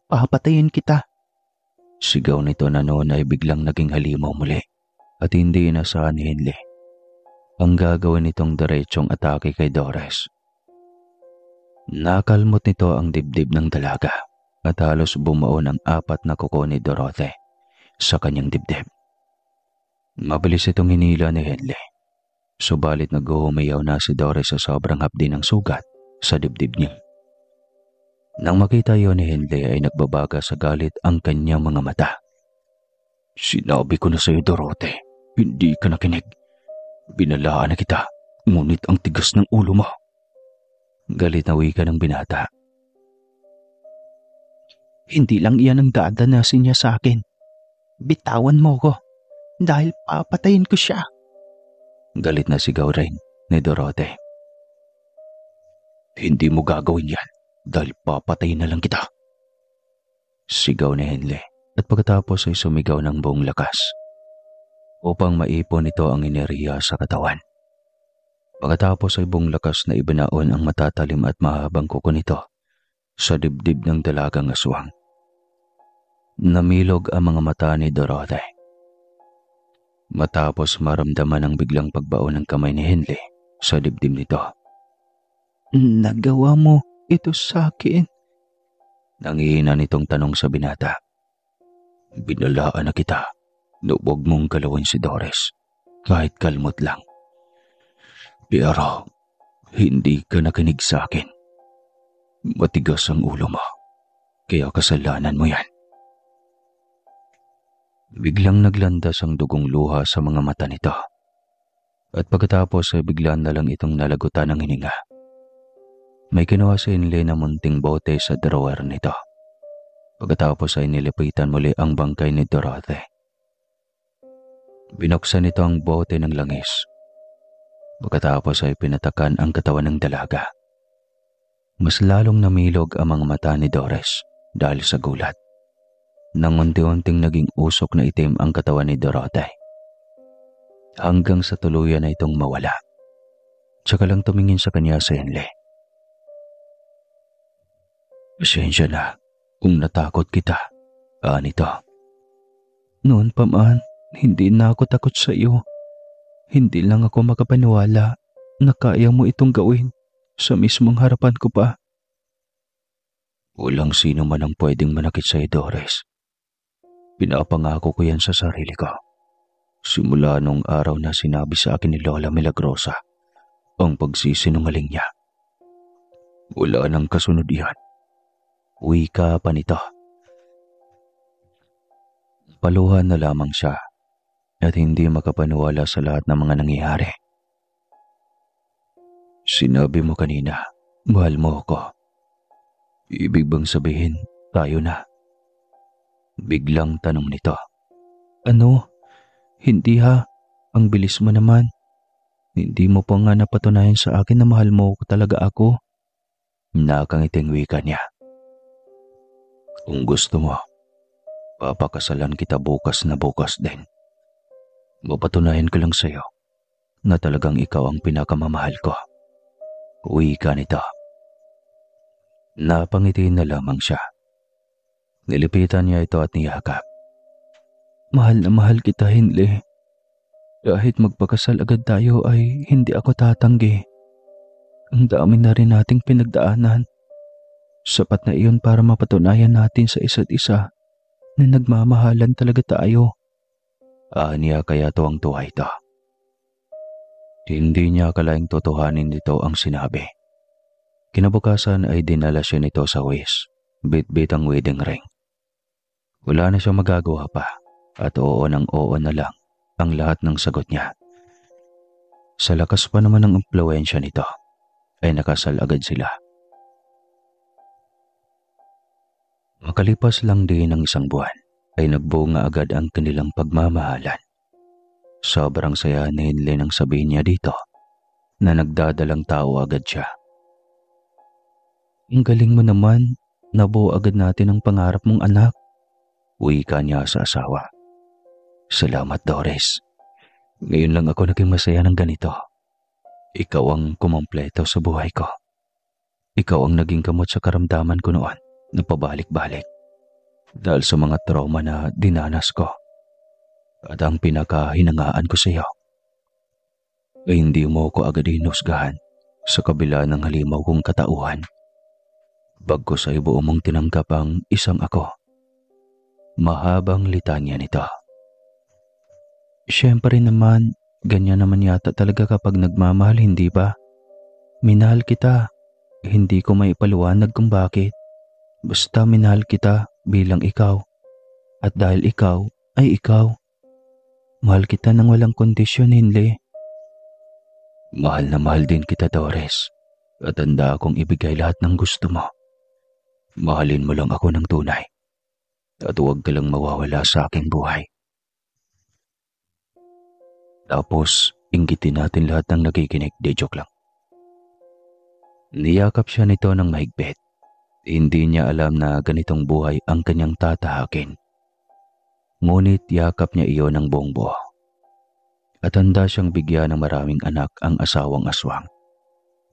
Papatayin kita. Sigaw nito na noon ay biglang naging halimaw muli. At hindi inasahan ni Henley ang gagawin nitong diretsong atake kay Doris. Nakalmot nito ang dibdib ng dalaga at halos bumuo ng 4 na kuko ni Dorothy sa kanyang dibdib. Mabilis itong hinila ni Henley. Subalit nag-uumayaw na si Doris sa sobrang hapdi ng sugat sa dibdib niya. Nang makita yon ni Henley ay nagbabaga sa galit ang kanyang mga mata. Sinabi ko na sa iyo, Dorothy, hindi ka nakinig. Binalaan na kita, ngunit ang tigas ng ulo mo. Galit na wika ng binata. Hindi lang iyan ang dadanasin niya sa akin. Bitawan mo ko dahil papatayin ko siya. Galit na sigaw rin ni Dorothy. Hindi mo gagawin yan dahil papatayin na lang kita. Sigaw ni Henley at pagkatapos ay sumigaw ng buong lakas upang maipon ito ang enerhiya sa katawan. Pagkatapos ay buong lakas na ibinaon ang matatalim at mahabang kuko nito sa dibdib ng dalagang aswang. Namilog ang mga mata ni Dorothy. Matapos maramdaman ang biglang pagbaon ng kamay ni Henley sa dibdib nito. Nagawa mo ito sa akin? Nangihina nitong tanong sa binata. Binalaan na kita na huwag mong galawin si Doris kahit kalmot lang. Pero hindi ka nakinig sa akin. Matigas ang ulo mo, kaya kasalanan mo yan. Biglang naglandas ang dugong luha sa mga mata nito. At pagkatapos ay biglaan na lang itong nalagutan ng hininga. May kinuha si Henley na munting bote sa drawer nito. Pagkatapos ay nilipitan muli ang bangkay ni Dorothy. Binuksan nito ang bote ng langis. Pagkatapos ay pinatakan ang katawan ng dalaga. Mas lalong namilog ang mga mata ni Doris dahil sa gulat. Nang unti-unting naging usok na itim ang katawan ni Dorothy. Hanggang sa tuluyan na itong mawala. Tsaka lang tumingin sa kanya si Henley. Pasensya na kung natakot kita, anito. Noon pa man, hindi na ako takot sa iyo. Hindi lang ako makapaniwala na kaya mo itong gawin sa mismong harapan ko pa. Walang sino man ang pwedeng manakit sa iyo, Doris. Pinapangako ko yan sa sarili ko. Simula nung araw na sinabi sa akin ni Lola Milagrosa ang pagsisinungaling niya. Wala nang kasunod yan. Wika pa nito. Paluhan na lamang siya at hindi makapaniwala sa lahat ng mga nangyayari. Sinabi mo kanina, mahal mo ako. Ibig bang sabihin, tayo na? Biglang tanong nito. Ano? Hindi ha. Ang bilis mo naman. Hindi mo pa nga napatunayan sa akin na mahal mo talaga ako. Nakangiting wika niya. Kung gusto mo, papakasalan kita bukas na bukas din. Mapatunayan ko lang sa'yo na talagang ikaw ang pinakamamahal ko. Wika nito. Napangiti na lamang siya. Nilipitan niya ito at niyakap. Mahal na mahal kita, Hinli. Kahit magpakasal agad tayo ay hindi ako tatanggi. Ang dami na rin nating pinagdaanan. Sapat na iyon para mapatunayan natin sa isa't isa na nagmamahalan talaga tayo. Aniya kaya tuwang-tuwa ito. Hindi niya akalaing totohanin nito ang sinabi. Kinabukasan ay dinala siya nito sa wis, bit-bit ang wedding ring. Wala na siyang magagawa pa at oo ng oo na lang ang lahat ng sagot niya. Sa lakas pa naman ng impluwensya nito, ay nakasal agad sila. Makalipas lang din ng isang buwan, ay nagbunga agad ang kanilang pagmamahalan. Sobrang saya ni Hinli nang sabihin niya dito na nagdadalang tao agad siya. Ang galing mo naman, nabuo agad natin ang pangarap mong anak. Wika niya sa asawa. Salamat, Doris. Ngayon lang ako naging masaya ng ganito. Ikaw ang kumompleto sa buhay ko. Ikaw ang naging gamot sa karamdaman ko noon na pabalik-balik dahil sa mga trauma na dinanas ko. At ang pinakahinangaan ko sa iyo ay hindi mo ko agad hinusgahan sa kabila ng halimaw kong katauhan. Bagkus ay buo mong tinanggap ang isang ako. Mahabang litanya nito. Siyempre naman, ganyan naman yata talaga kapag nagmamahal, hindi ba? Minahal kita. Hindi ko maipaliwanag kung bakit. Basta minahal kita bilang ikaw. At dahil ikaw ay ikaw. Mahal kita nang walang kondisyon, Hinli. Mahal na mahal din kita, Doris. At handa akong ibigay lahat ng gusto mo. Mahalin mo lang ako ng tunay. At huwag ka lang mawawala sa aking buhay. Tapos, inggitin natin lahat ng nakikinig. Di joke lang. Niyakap siya nito ng mahigpit. Hindi niya alam na ganitong buhay ang kanyang tatahakin. Ngunit yakap niya iyon ng buong buo. At handa siyang bigyan ng maraming anak ang asawang aswang.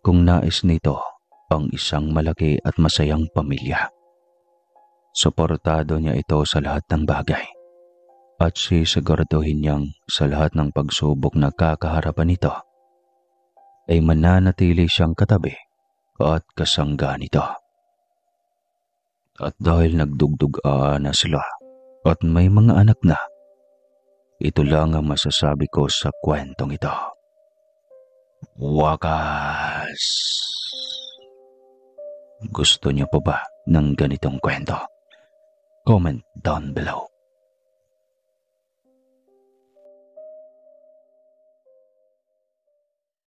Kung nais nito ang isang malaki at masayang pamilya. Suportado niya ito sa lahat ng bagay. At sisiguraduhin niyang sa lahat ng pagsubok na kakaharapan nito ay mananatili siyang katabi at kasangga nito. At dahil nagdugdug-aan na sila at may mga anak na, ito lang ang masasabi ko sa kwentong ito. Wakas! Gusto niyo pa ba ng ganitong kwento? Comment down below.